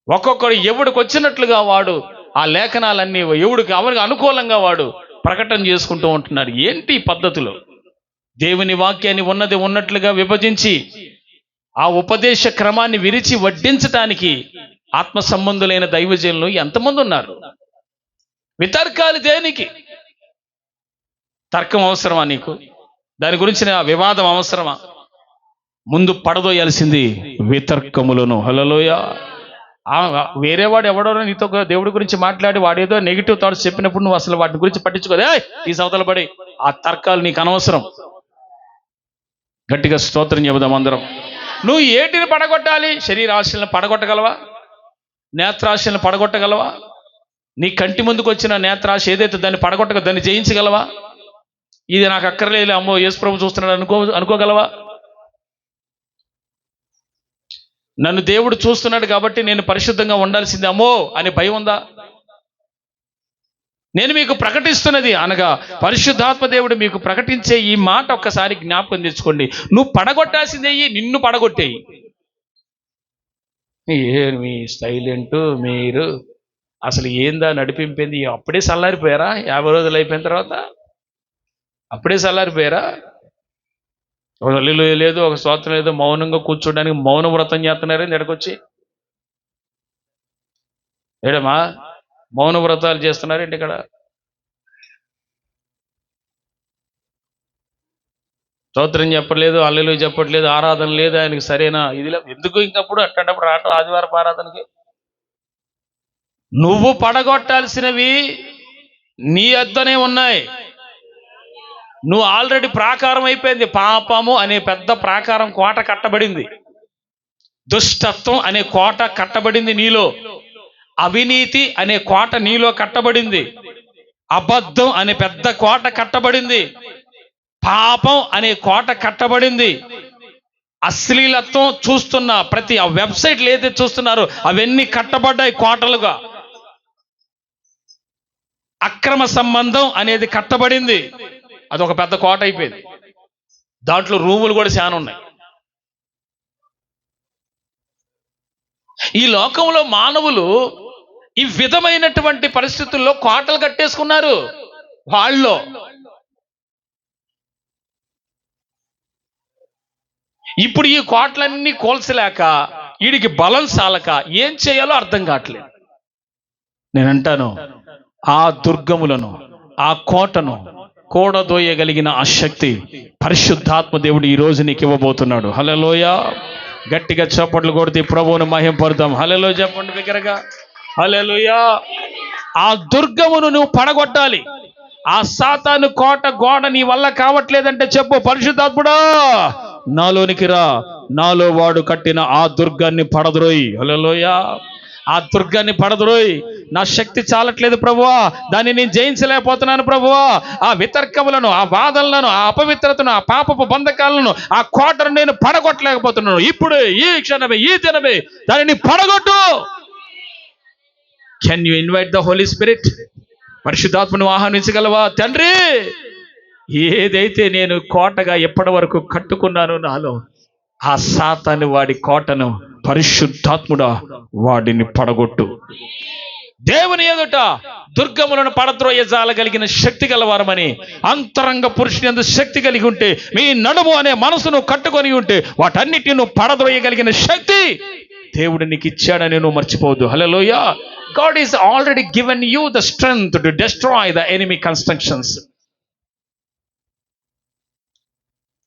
ఒక్కొక్కడు ఎవడికి వచ్చినట్లుగా వాడు ఆ లేఖనాలన్నీ ఎవడికి ఎవరికి అనుకూలంగా వాడు ప్రకటన చేసుకుంటూ ఉంటున్నాడు. ఏంటి పద్ధతులు? దేవుని వాక్యాన్ని ఉన్నది ఉన్నట్లుగా విభజించి ఆ ఉపదేశ క్రమాన్ని విరిచి వడ్డించటానికి ఆత్మ సంబంధులైన దైవజనులు ఎంతమంది ఉన్నారు? వితర్కాలు దేనికి? తర్కం అవసరమా నీకు? దాని గురించిన వివాదం అవసరమా? ముందు పడదోయాల్సింది వితర్కములను. హల్లెలూయా. వేరేవాడు ఎవడో నీతో దేవుడి గురించి మాట్లాడి వాడేదో నెగిటివ్ థాట్స్ చెప్పినప్పుడు నువ్వు అసలు వాటి గురించి పట్టించుకోదే, ఈ సవతల పడి. ఆ తర్కాలు నీకు అనవసరం. గట్టిగా స్తోత్రం చెబుదాం అందరం. నువ్వు ఏటిని పడగొట్టాలి? శరీరాశలను పడగొట్టగలవా? నేత్రాశలను పడగొట్టగలవా? నీ కంటి ముందుకు వచ్చిన నేత్రాశ ఏదైతే దాన్ని పడగొట్టక దాన్ని జయించగలవా? ఇది నాకు అక్కర్లేదు, అమ్మో యేసు ప్రభు చూస్తున్నాడు అనుకోగలవా? నన్ను దేవుడు చూస్తున్నాడు కాబట్టి నేను పరిశుద్ధంగా ఉండాల్సింది అమ్మో అని భయం ఉందా? నేను మీకు ప్రకటిస్తున్నది అనగా పరిశుద్ధాత్మ దేవుడు మీకు ప్రకటించే ఈ మాట ఒక్కసారి జ్ఞాపకం తెచ్చుకోండి. నువ్వు పడగొట్టాల్సిందేయి, నిన్ను పడగొట్టేయి. మీ సైలెంట్ మీరు అసలు ఏందా నడిపింపింది? అప్పుడే చల్లారిపోయారా? 50 రోజులు అయిపోయిన తర్వాత అప్పుడే చల్లారిపోయారా? ఒక అల్లు లేదు, ఒక స్తోత్రం లేదు, మౌనంగా కూర్చోడానికి మౌన వ్రతం చేస్తున్నారే ఎడకొచ్చి. ఏడమ్మా మౌన వ్రతాలు చేస్తున్నారేంటి ఇక్కడ? స్తోత్రం చెప్పట్లేదు, అల్లెలు చెప్పట్లేదు, ఆరాధన లేదు, ఆయనకి సరైన ఇది లేదు. ఎందుకు ఇంకప్పుడు అట్టేటప్పుడు రావటం ఆదివారపు ఆరాధనకి? నువ్వు పడగొట్టాల్సినవి నీ వద్దనే ఉన్నాయి. నువ్వు ఆల్రెడీ ప్రాకారం అయిపోయింది. పాపము అనే పెద్ద ప్రాకారం, కోట కట్టబడింది. దుష్టత్వం అనే కోట కట్టబడింది నీలో. అవినీతి అనే కోట నీలో కట్టబడింది. అబద్ధం అనే పెద్ద కోట కట్టబడింది. పాపం అనే కోట కట్టబడింది. అశ్లీలత్వం చూస్తున్న ప్రతి ఆ వెబ్సైట్లు ఏదైతే చూస్తున్నారో అవన్నీ కట్టబడ్డాయి కోటలుగా. అక్రమ సంబంధం అనేది కట్టబడింది, అదొక పెద్ద కోట అయిపోయింది. దాంట్లో రూములు కూడా చాలా ఉన్నాయి. ఈ లోకంలో మానవులు ఈ విధమైనటువంటి పరిస్థితుల్లో కోటలు కట్టేసుకున్నారు. వాళ్ళు ఇప్పుడు ఈ కోటలన్నీ కోల్చలేక వీడికి బలం సాలక ఏం చేయాలో అర్థం కావట్లేదు. నేనంటాను, ఆ దుర్గములను, ఆ కోటను కూడదోయగలిగిన ఆ శక్తి పరిశుద్ధాత్మ దేవుడు ఈ రోజు నీకు ఇవ్వబోతున్నాడు. హల్లెలూయా. గట్టిగా చప్పట్లు కొడితే ప్రభువును మహింపరుద్దాం. హల్లెలూయా చెప్పండి బిగ్గరగా. హల్లెలూయా. ఆ దుర్గమును నువ్వు పడగొట్టాలి. ఆ సాతాను కోట గోడ నీ వల్ల కావట్లేదంటే చెప్పు, పరిశుద్ధాత్ముడా నాలోనికి రా, నాలో వాడు కట్టిన ఆ దుర్గాన్ని పడద్రోయి. హల్లెలూయా. ఆ దుర్గాన్ని పడద్రోయి. నా శక్తి చాలట్లేదు ప్రభువా, దాన్ని నేను జయించలేకపోతున్నాను ప్రభువా. ఆ వితర్కములను, ఆ వాదనలను, ఆ అపవిత్రతను, ఆ పాపపు బంధకాలను, ఆ కోటను నేను పడగొట్టలేకపోతున్నాను. ఇప్పుడు ఈ క్షణమే, ఈ దినమే దానిని పడగొట్టు. Can you invite the Holy Spirit? పరిశుద్ధాత్మను ఆహ్వానించగలవా? తండ్రి, ఏదైతే నేను కోటగా ఎప్పటి వరకు కట్టుకున్నానో నాలో, ఆ సాతాను వాడి కోటను పరిశుద్ధాత్ముడా వాడిని పడగొట్టు. దేవుని ఎదుట దుర్గములను పడద్రోయజాలగలిగిన శక్తి గలవారమని, అంతరంగ పురుషుని యందు శక్తి కలిగి ఉంటే, మీ నడుము అనే మనసును కట్టుకొని ఉంటే, వాటన్నిటిని నువ్వు పడద్రోయగలిగిన శక్తి దేవుడు నీకు ఇచ్చాడని నువ్వు మర్చిపోవద్దు. హల్లెలూయా. God is already given you the strength to destroy the enemy constructions.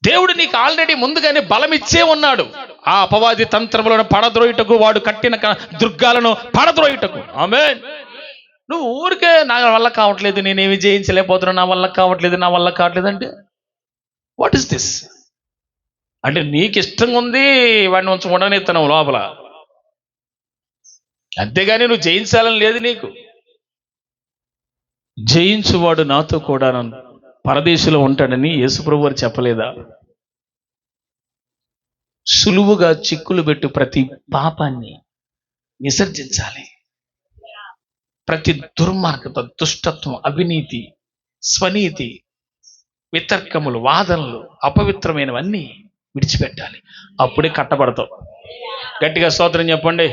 దేవుడు నీకు ఆల్రెడీ ముందుగానే బలం ఇచ్చే ఉన్నాడు. ఆ అపవాది తంత్రములను పడద్రోయుటకు, వాడు కట్టిన దుర్గాలను పడద్రోయుటకు. ఆమేన్. నువ్వు ఊరికే నా వల్ల కావట్లేదు, నేనేమి జయించలేకపోతున్నా, నా వల్ల కావట్లేదు, నా వల్ల కావట్లేదు అంటే వాట్ ఇస్ దిస్? అంటే నీకు ఇష్టంగా ఉంది వాడిని ఉంచి ఉండనిస్తున్నావు లోపల, అంతేగాని నువ్వు జయించాలని లేదు నీకు. జయించువాడు నాతో కూడా పరదేశంలో ఉంటాడని యేసుప్రభు వారు చెప్పలేదా? సులువుగా చిక్కులు పెట్టు ప్రతి పాపాన్ని విసర్జించాలి. ప్రతి దుర్మార్గత, దుష్టత్వం, అవినీతి, స్వనీతి, వితర్కములు, వాదనలు, అపవిత్రమైనవన్నీ విడిచిపెట్టాలి. అప్పుడే కట్టబడతావు. గట్టిగా స్తోత్రం చెప్పండి.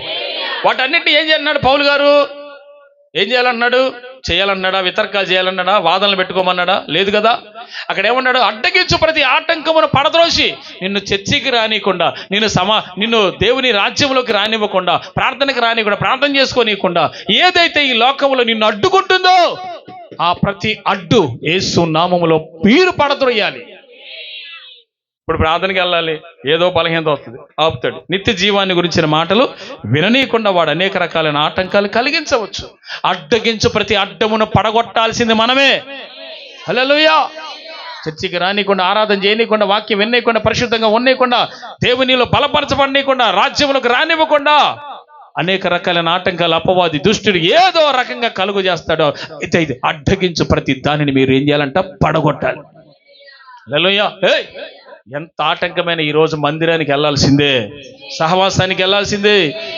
వాటన్నిటిని ఏం చేయాలన్నాడు పౌలు గారు? ఏం చేయాలన్నాడు? చేయాలన్నాడా? వితర్కాలు చేయాలన్నాడా? వాదనలు పెట్టుకోమన్నాడా? లేదు కదా. అక్కడ ఏమన్నాడు? అడ్డగించు ప్రతి ఆటంకమును పడద్రోసి, నిన్ను చర్చికి రానియకుండా, నిన్ను దేవుని రాజ్యంలోకి రానివ్వకుండా, ప్రార్థనకి రానివ్వకుండా, ప్రార్థన చేసుకోనివ్వకుండా ఏదైతే ఈ లోకంలో నిన్ను అడ్డుకుంటుందో ఆ ప్రతి అడ్డు యేసు నామములో మీరు పడద్రోయాలి. ఇప్పుడు ప్రార్థనకి వెళ్ళాలి, ఏదో బలహీనత వస్తుంది, ఆపుతాడు. నిత్య జీవాన్ని గురించిన మాటలు విననీయకుండా వాడు అనేక రకాలైన ఆటంకాలు కలిగించవచ్చు. అడ్డగించు ప్రతి అడ్డమును పడగొట్టాల్సింది మనమే. హల్లెలూయా. చర్చికి రానియకుండా, ఆరాధన చేయనీయకుండా, వాక్యం విననీయకుండా, పరిశుద్ధంగా ఉండనీయకుండా, దేవునిలో బలపరచబడనీయకుండా, రాజ్యములకు రానివ్వకుండా అనేక రకాలైన ఆటంకాలు అపవాది దుష్టుడు ఏదో రకంగా కలుగు చేస్తాడో, అయితే ఇది అడ్డగించు ప్రతి దానిని మీరు ఏం చేయాలంట? పడగొట్టాలి. హల్లెలూయా. ఎంత ఆటంకమైన ఈరోజు మందిరానికి వెళ్ళాల్సిందే, సహవాసానికి వెళ్ళాల్సిందే,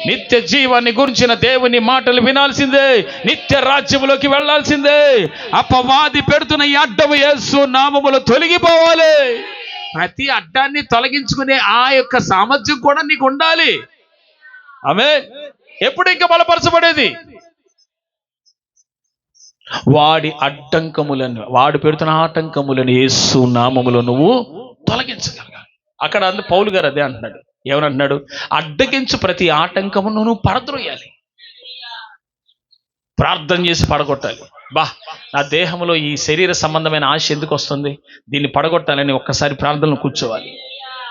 నిత్య జీవాన్ని గురించిన దేవుని మాటలు వినాల్సిందే, నిత్య రాజ్యములోకి వెళ్ళాల్సిందే. అపవాది పెడుతున్న ఈ అడ్డము యేసు నామములో తొలగిపోవాలి. ప్రతి అడ్డాన్ని తొలగించుకునే ఆ యొక్క సామర్థ్యం కూడా నీకు ఉండాలి. ఆమేన్. ఎప్పుడు ఇంకా బలపరచబడేది? వాడి అడ్డంకములను, వాడు పెడుతున్న ఆటంకములను యేసు నామములో నువ్వు తొలగించగలగాలి. అక్కడ పౌలు గారు అదే అంటున్నాడు. ఏమనంటున్నాడు? అడ్డగించు ప్రతి ఆటంకమును నువ్వు పడద్రోయాలి. ప్రార్థన చేసి పడగొట్టాలి. నా దేహంలో ఈ శరీర సంబంధమైన ఆశ ఎందుకు వస్తుంది, దీన్ని పడగొట్టాలని ఒక్కసారి ప్రార్థనలో కూర్చోవాలి.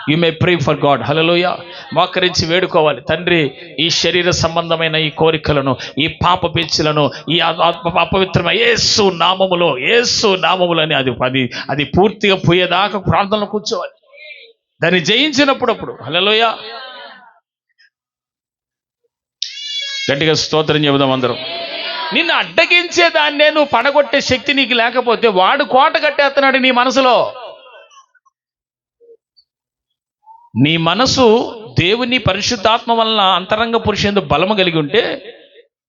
You may pray for God. Hallelujah. మోకరించి వేడుకోవాలి. తండ్రి, ఈ శరీర సంబంధమైన ఈ కోరికలను, ఈ పాప పిచ్చులను, ఈ అపవిత్రమైన యేసు నామములో, యేసు నామములో అని అది పూర్తిగా పోయేదాకా ప్రార్థనలో కూర్చోవాలి. దాన్ని జయించినప్పుడు హల్లెలూయా. గట్టిగా స్తోత్రం చెబుదాం అందరం. నిన్ను అడ్డగించే దాన్నే నువ్వు పడగొట్టే శక్తి నీకు లేకపోతే వాడు కోట కట్టేస్తున్నాడు నీ మనసులో. నీ మనసు దేవుని పరిశుద్ధాత్మ వలన అంతరంగ పురుషుందు బలము కలిగి ఉంటే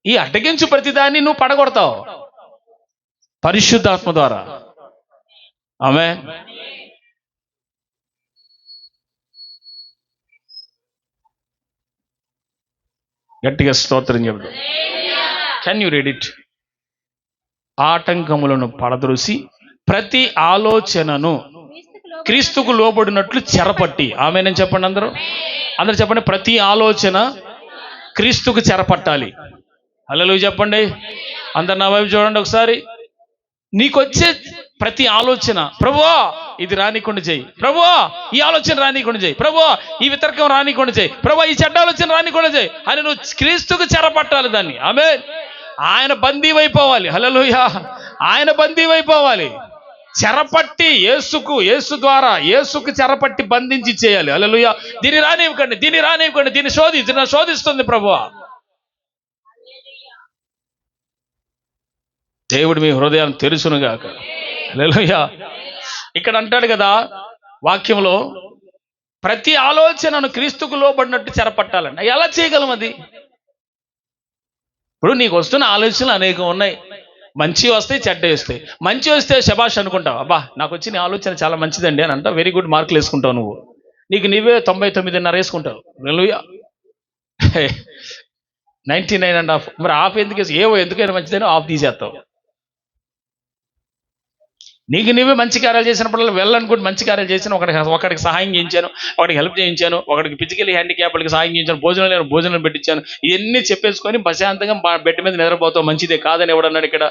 ఈ అడ్డగించు ప్రతిదాన్ని నువ్వు పడగొడతావు పరిశుద్ధాత్మ ద్వారా. ఆమె గట్టిగా స్తోత్రం చెబుతాం. Can you read it? ఆటంకములను పడద్రోసి ప్రతి ఆలోచనను క్రీస్తుకు లోబడినట్లు చెరపట్టి. ఆమేనని చెప్పండి అందరూ. అందరూ చెప్పండి, ప్రతి ఆలోచన క్రీస్తుకు చెరపట్టాలి. హల్లెలూయా చెప్పండి. అందరు నా వైపు చూడండి ఒకసారి. నీకొచ్చే ప్రతి ఆలోచన, ప్రభువా ఇది రానికుండా చేయి, ప్రభువా ఈ ఆలోచన రానికుండా చేయి, ప్రభువా ఈ వితర్కం రానికుండా చేయి, ప్రభువా ఈ చెడ్డ ఆలోచన రానికుండా చేయి అని నువ్వు క్రీస్తుకు చెరపట్టాలి దాన్ని. ఆమేన్. ఆయన బందీవైపోవాలి. హల్లెలూయా. ఆయన బందీవైపోవాలి. చెరపట్టి యేసు ద్వారా యేసుకు చెరపట్టి బంధించి చేయాలి. హల్లెలూయా. దీన్ని రానివ్వకండి, దీన్ని శోధిస్తుంది ప్రభువా. దేవుడు మీ హృదయాన్ని తెరుచునుగాక. హల్లెలూయా. ఇక్కడ అంటాడు కదా వాక్యంలో, ప్రతి ఆలోచనను క్రీస్తుకు లోబడినట్టు చెరపట్టాలండి. ఎలా చేయగలం అది? ఇప్పుడు నీకు వస్తున్న ఆలోచనలు అనేకం ఉన్నాయి. మంచి వస్తాయి, చెడ్డ వస్తాయి. మంచి వస్తే శబాష్ అనుకుంటావు, అబ్బా నాకు వచ్చిన ఆలోచన చాలా మంచిదండి అని అంటావు, వెరీ గుడ్ మార్కులు వేసుకుంటావు. నువ్వు నీకు నువ్వే 99.5 వేసుకుంటావు. హల్లెలూయా. 99.5. మరి ఆఫ్ ఎందుకు ఎందుకైనా మంచిదని ఆఫ్ తీసేస్తావు. నీకు నువ్వే మంచి కార్యాలు చేసినప్పుడు వెళ్ళనుకుంటే మంచి కార్యాలు చేశాను, ఒకడికి సహాయం చేయించాను, ఒకడికి హెల్ప్ చేయించాను, ఒకడికి ఫిజికల్ హ్యాండిక్యాప్లకి సహాయం చేయించాను, భోజనం పెట్టించాను, ఇవన్నీ చెప్పేసుకొని ప్రశాంతంగా బెడ్ మీద నిద్రపోతావు. మంచిదే కాదని ఎవడన్నాడు ఇక్కడ?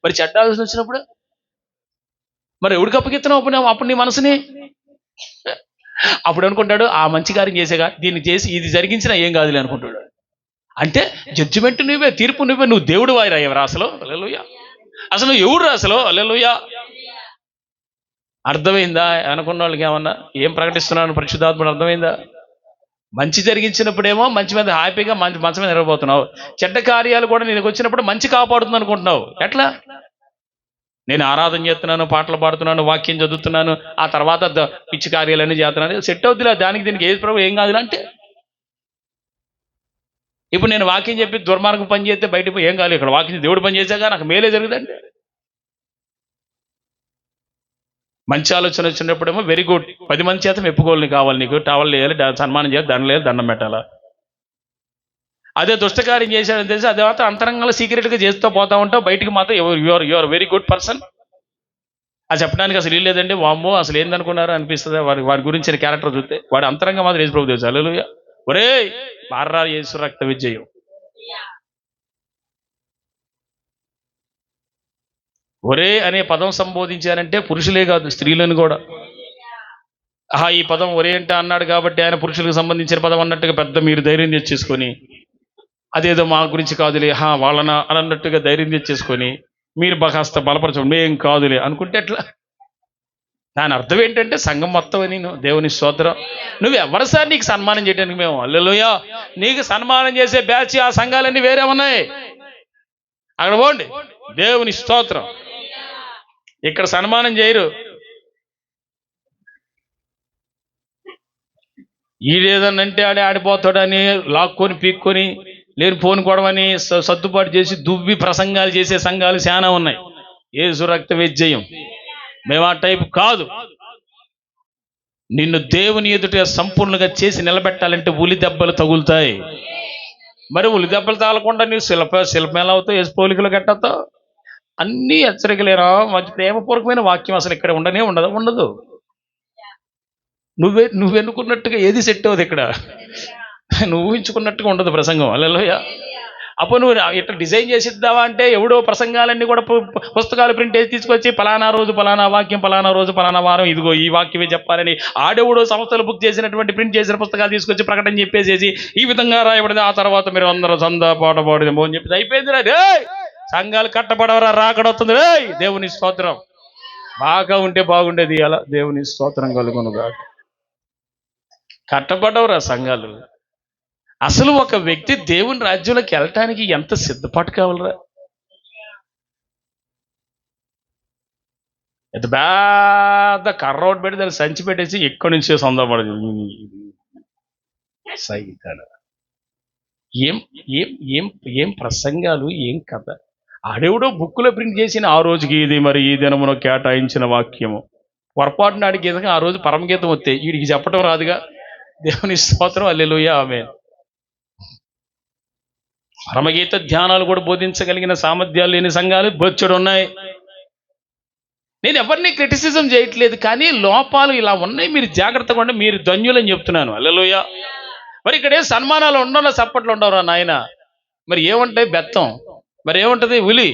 మరి చెడ్డ ఆలోచన వచ్చినప్పుడు మరి ఎవడికి అప్పగిస్తున్నావు అప్పుడు నీ మనసుని? అప్పుడు అనుకుంటాడు ఆ మంచి కార్యం చేసేగా, దీన్ని చేసి ఇది జరిగించినా ఏం కాదులే అనుకుంటాడు. అంటే జడ్జిమెంట్ నువ్వే, తీర్పు నువ్వే. నువ్వు దేవుడు వాయిరా ఎవరా అసలు? హల్లెలూయా. అసలు ఎవడు రా అసలు? హల్లెలూయా. అర్థమైందా? అనుకున్న వాళ్ళకి ఏమన్నా ఏం ప్రకటిస్తున్నాను పరిశుద్ధాత్ముడు అర్థమైందా? మంచి జరిగించినప్పుడేమో మంచి మీద హ్యాపీగా మంచి మీద నిలబోతున్నావు. చెడ్డ కార్యాలు కూడా నీకు వచ్చినప్పుడు మంచి కాపాడుతుంది అనుకుంటున్నావు. ఎట్లా? నేను ఆరాధన చేస్తున్నాను, పాటలు పాడుతున్నాను, వాక్యం చదువుతున్నాను, ఆ తర్వాత పిచ్చి కార్యాలన్నీ చేస్తున్నాను, సెట్ అవుతుందిలా దానికి దీనికి ఏది ప్రభు ఏం కాదులా అంటే. ఇప్పుడు నేను వాక్యం చెప్పి దుర్మార్గం పని చేస్తే బయటకు ఏం కాదు, ఇక్కడ వాక్యం దేవుడు పని చేశాక నాకు మేలే జరుగుతుందంటే. మంచి ఆలోచన వచ్చినప్పుడేమో వెరీ గుడ్, 10 మంది చేత మెప్పుకోవాలి కావాలి, నీకు టవల్ వేయాలి, సన్మానం చేయాలి, దండం వేయాలి, దండం పెట్టాలా. అదే దుష్టకార్యం చేశాడని తెలిసి అదే మాత్రం అంతరంగంలో సీక్రెట్గా చేస్తూ పోతా ఉంటావు, బయటికి మాత్రం యువర్ వెరీ గుడ్ పర్సన్. అది చెప్పడానికి అసలు లేదండి. వామ్మో అసలు ఏందనుకున్నారు అనిపిస్తుంది వాడి గురించిన క్యారెక్టర్ చూస్తే. వాడి అంతరంగం మాత్రం యేసు ప్రభు తెలుసు. హల్లెలూయా. ఒరే బార్రా యేసు రక్త విజయం. ఒరే అనే పదం సంబోధించారంటే పురుషులే కాదు, స్త్రీలను కూడా. ఈ పదం ఒరే అంటే అన్నాడు కాబట్టి ఆయన పురుషులకు సంబంధించిన పదం అన్నట్టుగా పెద్ద మీరు ధైర్యం తెచ్చేసుకొని, అదేదో మా గురించి కాదులే వాళ్ళన అని అన్నట్టుగా ధైర్యం తెచ్చేసుకొని మీరు కాస్త బలపరచండి, మేం కాదులే అనుకుంటే ఎట్లా? దాని అర్థం ఏంటంటే సంఘం మొత్తం అని. దేవుని స్తోత్రం. నువ్వు ఎవరు సార్ నీకు సన్మానం చేయడానికి మేము? హల్లెలూయా. నీకు సన్మానం చేసే బ్యాచ్ ఆ సంఘాలన్నీ వేరే ఉన్నాయి, అక్కడ పోండి. దేవుని స్తోత్రం. ఇక్కడ సన్మానం చేయరు. ఈడేదన్నంటే ఆడిపోతాడని లాక్కొని పీక్కొని లేని ఫోన్ కొడవని సర్దుబాటు చేసి దువ్వి ప్రసంగాలు చేసే సంఘాలు చాలా ఉన్నాయి. యేసు రక్త విజయం. మేము ఆ టైపు కాదు. నిన్ను దేవుని ఎదుట సంపూర్ణంగా చేసి నిలబెట్టాలంటే ఉలి దెబ్బలు తగులుతాయి. మరి ఉలి దెబ్బలు తగలకుండా నువ్వు శిల్పం ఎలా అవుతావు? యేసు పోలికలు కట్టవుతావు. అన్నీ హెచ్చరికలేరా. మంచి ప్రేమపూర్వకమైన వాక్యం అసలు ఇక్కడ ఉండదు. నువ్వెన్నుకున్నట్టుగా ఏది సెట్ అవుతుంది ఇక్కడ. నువ్వు ఊహించుకున్నట్టుగా ఉండదు ప్రసంగం. హల్లెలూయా. అప్పుడు నువ్వు ఇట్లా డిజైన్ చేసిద్దావా అంటే ఎవడో ప్రసంగాలన్నీ కూడా పుస్తకాలు ప్రింట్ చేసి తీసుకొచ్చి పలానా రోజు పలానా వాక్యం, పలానా రోజు పలానా వారం ఇదిగో ఈ వాక్యమే చెప్పాలని ఆడెవడో సంస్థలు బుక్ చేసినటువంటి ప్రింట్ చేసిన పుస్తకాలు తీసుకొచ్చి ప్రకటన చెప్పేసేసి ఈ విధంగా రాయబడింది, ఆ తర్వాత మీరు అందరూ సందా పాటపాడేమో అని చెప్పి అయిపోయింది. రే సంఘాలు కట్టబడవరా, రాకడవుతుంది. రే దేవుని స్తోత్రం. బాగా ఉంటే బాగుండేది. అలా దేవుని స్తోత్రం కలుగునుగా. కట్టబడవరా సంఘాలు. అసలు ఒక వ్యక్తి దేవుని రాజ్యంలోకి వెళ్ళటానికి ఎంత సిద్ధపాటు కావాలరా. ఎంత పెద్ద కర్ర ఒకటి పెట్టి దాన్ని సంచి పెట్టేసి ఎక్కడి నుంచే సొందపడదు. సైతాను. ఏం ఏం ఏం ఏం ప్రసంగాలు, ఏం కథ. ఆడెవడో బుక్కులో ప్రింట్ చేసిన ఆ రోజుకి ఇది మరి ఈ దినమున కేటాయించిన వాక్యము. పొరపాటున ఆడికి గీతగా ఆ రోజు పరమగీతం వస్తే వీడికి చెప్పటం రాదుగా. దేవుని స్తోత్రం, హల్లెలూయా, ఆమేన్. పరమగీత ధ్యానాలు కూడా బోధించగలిగిన సామర్థ్యాలు లేని సంఘాలు బొచ్చెడు ఉన్నాయి. నేను ఎవరిని క్రిటిసిజం చేయట్లేదు, కానీ లోపాలు ఇలా ఉన్నాయి, మీరు జాగ్రత్తగా ఉండి, మీరు ధన్యులని చెప్తున్నాను. హల్లెలూయా. మరి ఇక్కడే సన్మానాలు ఉండవు, సప్పట్లు ఉండవురా నాయన. మరి ఏముంటాయి? బెత్తం. మరి ఏముంటది? ఉలి.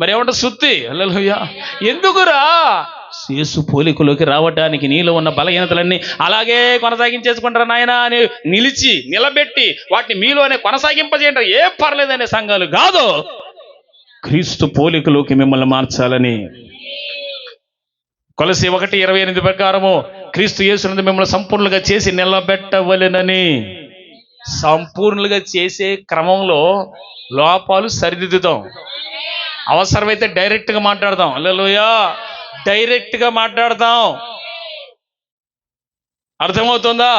మరి ఏముంటది? సుత్తి. హల్లెలూయా. ఎందుకురా? యేసు పోలికలోకి రావటానికి నీలో ఉన్న బలహీనతలన్నీ అలాగే కొనసాగించేసుకుంటారా నాయన అని నిలబెట్టి వాటిని మీలోనే కొనసాగింపజేయండి. ఏం పర్లేదనే సంఘాలు కాదు, క్రీస్తు పోలికలోకి మిమ్మల్ని మార్చాలని. కొలసి 1:28 ప్రకారము క్రీస్తు యేసునందు మిమ్మల్ని సంపూర్ణంగా చేసి నిలబెట్టవలెనని. సంపూర్ణంగా చేసే క్రమంలో లోపాలు సరిదిద్దుతాం. అవసరమైతే డైరెక్ట్గా మాట్లాడదాం. హల్లెలూయా. డైరెక్ట్గా మాట్లాడతాం. అర్థమవుతుందా?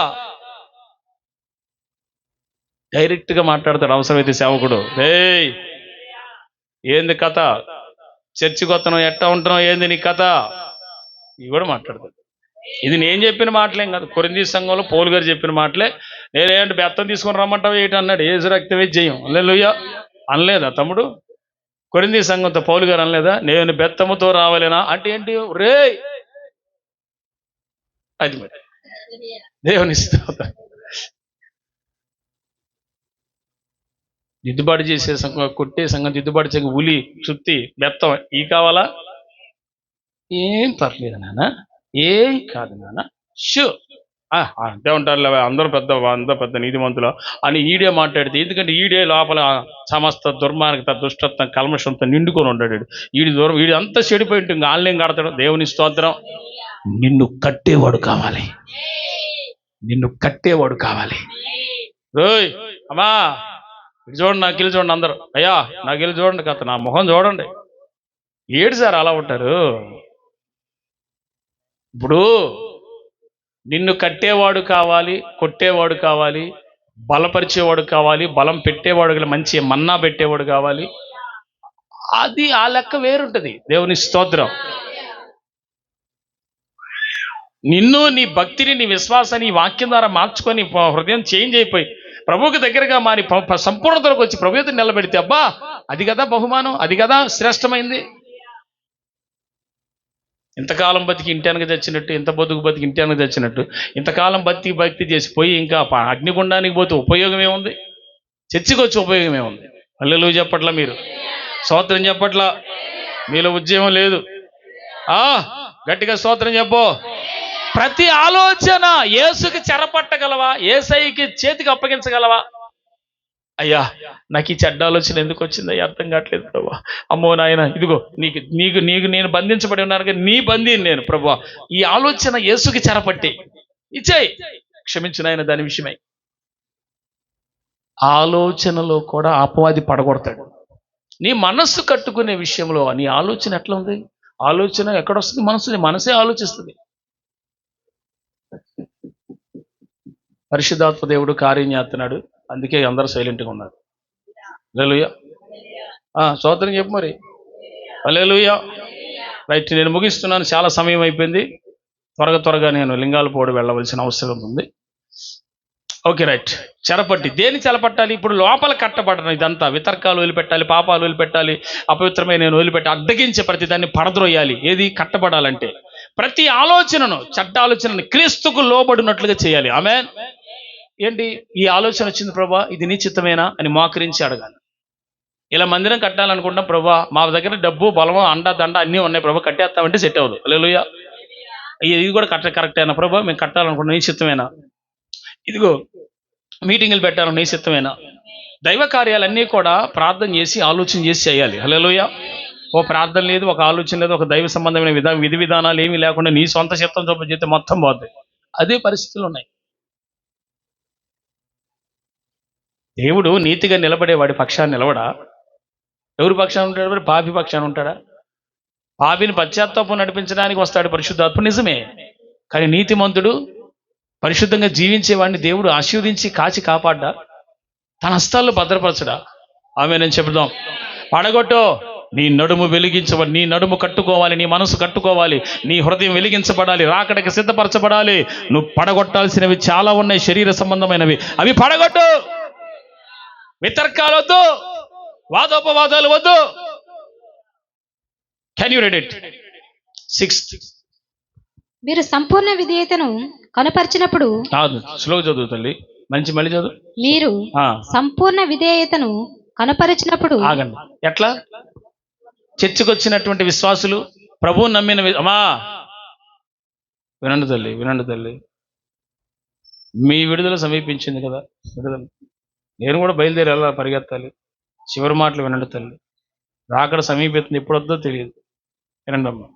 డైరెక్ట్గా మాట్లాడతాడు అవసరమైతే సేవకుడు. ఏయ్, ఏంది కథ? చర్చికి వస్తున్నావు, ఎట్టా ఉంటున్నావు, ఏంది నీ కథ? ఇవి కూడా మాట్లాడతాడు. ఇది నేను చెప్పిన మాటలేం కాదు, కొరింథీ సంఘంలో పౌలు గారు చెప్పిన మాటలే. నేనేంటి బెత్తం తీసుకొని రమ్మంటావు ఏంటి అన్నాడు. యేసు రక్తవేజ్యం. హల్లెలూయా అనలేదా తమ్ముడు? కొరింథీ సంఘంతో పౌలు గారు అనలేదా, నేను బెత్తముతో రావాలేనా అంటే ఏంటి? రే, అది మరి దేవుని స్తోత్రం. దిద్దుబాటు చేసే సంఘం, కొట్టే సంఘం, దిద్దుబాటు చేసే ఉలి, సుత్తి, బెత్తం ఈ కావాలా? ఏం పర్లేదు నాన్న, ఏం కాదు నాన్న, షూ అంతే ఉంటారు. అందరూ పెద్ద నీతిమంతులు అని ఈడే మాట్లాడితే, ఎందుకంటే ఈడే లోపల సమస్త దుర్మార్గత, దుష్టత్వం, కల్మషంతో నిండుకొని ఉంటాడు. వీడి అంతా చెడిపోయి ఉంటుంది. ఆన్లైన్ కడతాడు. దేవుని స్తోత్రం. నిన్ను కట్టేవాడు కావాలి, నిన్ను కట్టేవాడు కావాలి. రోయ్ అమ్మా, ఇటు చూడండి, నాకు వెళ్ళి చూడండి అందరూ. అయ్యా నాకు వెళ్ళి చూడండి, కథ నా మొహం చూడండి. ఏడు సార్ అలా ఉంటారు. ఇప్పుడు నిన్ను కట్టేవాడు కావాలి, కొట్టేవాడు కావాలి, బలపరిచేవాడు కావాలి, బలం పెట్టేవాడు, మంచి మన్నా పెట్టేవాడు కావాలి. అది ఆ లెక్క వేరుంటది. దేవుని స్తోత్రం. నిన్ను, నీ భక్తిని, నీ విశ్వాసాన్ని ఈ వాక్యం ద్వారా మార్చుకొని హృదయం చేంజ్ అయిపోయి ప్రభువుకి దగ్గరగా మారి సంపూర్ణతలోకి వచ్చి ప్రభు ఎదుట నిలబెడితే, అబ్బా అది కదా బహుమానం, అది కదా శ్రేష్టమైంది. ఇంతకాలం బతికి ఇంటానికి తెచ్చినట్టు, ఇంత బతుకు బతికి ఇంటానికి తెచ్చినట్టు, ఇంతకాలం భక్తి చేసి పోయి ఇంకా అగ్నిగుండానికి పోతే ఉపయోగం ఏముంది? చర్చికి వచ్చి ఉపయోగం ఏముంది? హల్లెలూయా చెప్పట్లా? మీరు స్తోత్రం చెప్పట్లా? మీలో ఉద్యమం లేదు. గట్టిగా స్తోత్రం చెప్పు. ప్రతి ఆలోచన యేసుకి చెరపట్టగలవా? యేసయ్యకి చేతికి అప్పగించగలవా? అయ్యా నాకు ఈ చెడ్డ ఆలోచన ఎందుకు వచ్చింది అయ్యా, అర్థం కావట్లేదు ప్రభా. అమ్మో నాయన, ఇదిగో నీకు నీకు నీకు నేను బంధించబడి ఉన్నాను, కానీ నీ బందీని నేను ప్రభా. ఈ ఆలోచన యేసుకి చెరపట్టి ఇచ్చేయి, క్షమించు నాయన దాని విషయమై. ఆలోచనలో కూడా అపవాది పడగొడతాడు. నీ మనస్సు కట్టుకునే విషయంలో నీ ఆలోచన ఎట్లా ఉంది? ఆలోచన ఎక్కడొస్తుంది? మనసే ఆలోచిస్తుంది. పరిశుద్ధాత్మ దేవుడు కార్యం చేస్తున్నాడు, అందుకే అందరూ సైలెంట్గా ఉన్నారు. హల్లెలూయా. స్తోత్రం చెప్పు మరి. హల్లెలూయా. రైట్, నేను ముగిస్తున్నాను, చాలా సమయం అయిపోయింది. త్వరగా నేను లింగాలపోడు వెళ్ళవలసిన అవసరం ఉంది. Okay right. చెరపట్టి దేని చెరపట్టాలి? ఇప్పుడు లోపల కట్టబడను ఇదంతా. వితర్కాలు వదిలిపెట్టాలి, పాపాలు వదిలిపెట్టాలి, అపవిత్రమైన నేను వదిలిపెట్టి అడ్డగించే ప్రతి దాన్ని పడద్రోయాలి. ఏది కట్టబడాలంటే ప్రతి ఆలోచనను, చెడ్డ ఆలోచనను క్రీస్తుకు లోబడినట్లుగా చేయాలి. ఆమేన్. ఏంటి ఈ ఆలోచన వచ్చింది ప్రభా, ఇది నీ చిత్తమేనా అని మోకరించి అడగాలి. ఇలా మందిరం కట్టాలనుకుంటాం ప్రభా, మా దగ్గర డబ్బు, బలము, అండ దండ అన్నీ ఉన్నాయి ప్రభా, కట్టేస్తామంటే సెట్ అవ్వదు. హల్లెలూయా. ఇది కూడా కరెక్ట్ అయినా ప్రభా, మేము కట్టాలనుకుంటున్నాం, నీ చిత్తమేనా? ఇదిగో మీటింగులు పెట్టాలి, నీ చిత్తమేనా? దైవ కార్యాలన్నీ కూడా ప్రార్థన చేసి ఆలోచన చేసి చేయాలి. హల్లెలూయా. ఓ ప్రార్థన లేదు, ఒక ఆలోచన లేదు, ఒక దైవ సంబంధమైన విధి విధానాలు ఏమీ లేకుండా నీ సొంత చిత్తం చొప్పున చేస్తే మొత్తం పోద్ది. అదే పరిస్థితులు ఉన్నాయి. దేవుడు నీతిగా నిలబడేవాడి పక్షాన్ని నిలబడా? ఎవరి పక్షాన్ని ఉంటాడు? మరి పాపి పక్షాన్ని ఉంటాడా? పాపిని పశ్చాత్తాపం నడిపించడానికి వస్తాడు పరిశుద్ధాత్మ, నిజమే. కానీ నీతిమంతుడు పరిశుద్ధంగా జీవించేవాడిని దేవుడు ఆశీర్వదించి కాచి కాపాడ్డా, తన హస్తాల్లో భద్రపరచడా? ఆమె నేను చెబుదాం. పడగొట్టో, నీ నడుము వెలిగించబడి, నీ నడుము కట్టుకోవాలి, నీ మనసు కట్టుకోవాలి, నీ హృదయం వెలిగించబడాలి, రాకడకి సిద్ధపరచబడాలి. నువ్వు పడగొట్టాల్సినవి చాలా ఉన్నాయి, శరీర సంబంధమైనవి. అవి పడగొట్టు. వితర్కాలు వద్దు, వాదోపవాదాలు వద్దు. Can you read it? 6th. మీరు సంపూర్ణ విధేయతను కనపరిచినప్పుడు, స్లో చదువు తల్లి, మంచి మళ్ళీ చదువు. మీరు సంపూర్ణ విధేయతను కనపరిచినప్పుడు. ఆగండి. ఎట్లా? చర్చకు వచ్చినటువంటి విశ్వాసులు, ప్రభువు నమ్మిన అమ్మా వినండి తల్లి, వినండి తల్లి, మీ విడుదల సమీపించింది కదా, విడుదల. నేను కూడా బయలుదేరి ఎలా పరిగెత్తాలి. చివరి మాటలు వినండి తల్లి. రాకడ సమీపిస్తుంది, ఎప్పుడు వద్దో తెలియదు. వినండి అమ్మా.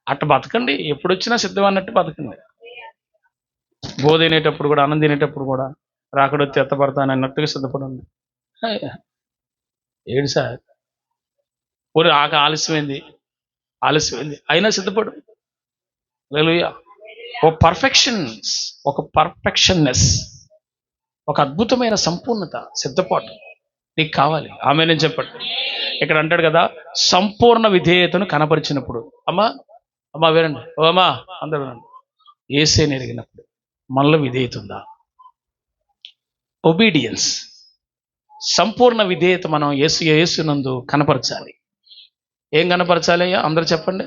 అట్ట బతకండి, ఎప్పుడు వచ్చినా సిద్ధం అన్నట్టు బతకండి. బోధ తినేటప్పుడు కూడా, అన్నం తినేటప్పుడు కూడా రాకడొచ్చి ఎత్తపడతాను అన్నట్టుగా సిద్ధపడండి. ఏడు సార్ ఊరి ఆలస్యమైంది అయినా సిద్ధపడు. హల్లెలూయా. ఒక పర్ఫెక్షన్నెస్, ఒక అద్భుతమైన సంపూర్ణత, సిద్ధపాటు నీకు కావాలి. ఆమె నేను చెప్పండి. ఇక్కడ అంటాడు కదా, సంపూర్ణ విధేయతను కనపరిచినప్పుడు. అమ్మా వినండి, ఓ అమ్మా అందరూ వినండి. యేసుని ఎరిగినప్పుడు మనలో విధేయత ఉందా? ఒబీడియన్స్, సంపూర్ణ విధేయత మనం యేసునందు కనపరచాలి. ఏం కనపరచాలి అయ్యా? అందరూ చెప్పండి.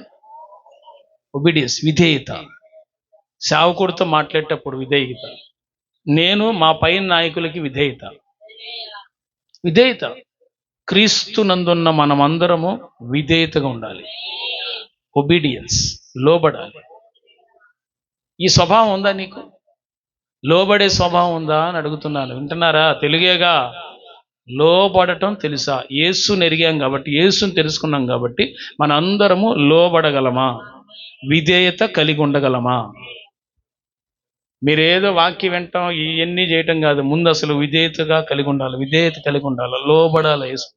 ఒబీడియన్స్, విధేయత. సేవకుడితో మాట్లాడేటప్పుడు విధేయత. నేను మా పై నాయకులకి విధేయత. క్రీస్తునందున్న మనమందరము విధేయతగా ఉండాలి. ఒబీడియన్స్, లోబడాలి. ఈ స్వభావం ఉందా నీకు? లోబడే స్వభావం ఉందా అని అడుగుతున్నాను. వింటున్నారా? తెలుగేగా. లోబడటం తెలుసా? యేసుని ఎరిగాం కాబట్టి, యేసుని తెలుసుకున్నాం కాబట్టి మన అందరము లోబడగలమా? విధేయత కలిగి ఉండగలమా? మీరేదో వాక్యం వింటాం, ఇవన్నీ చేయటం కాదు. ముందు అసలు విధేయత కలిగి ఉండాలి, లోబడాలి. యేసు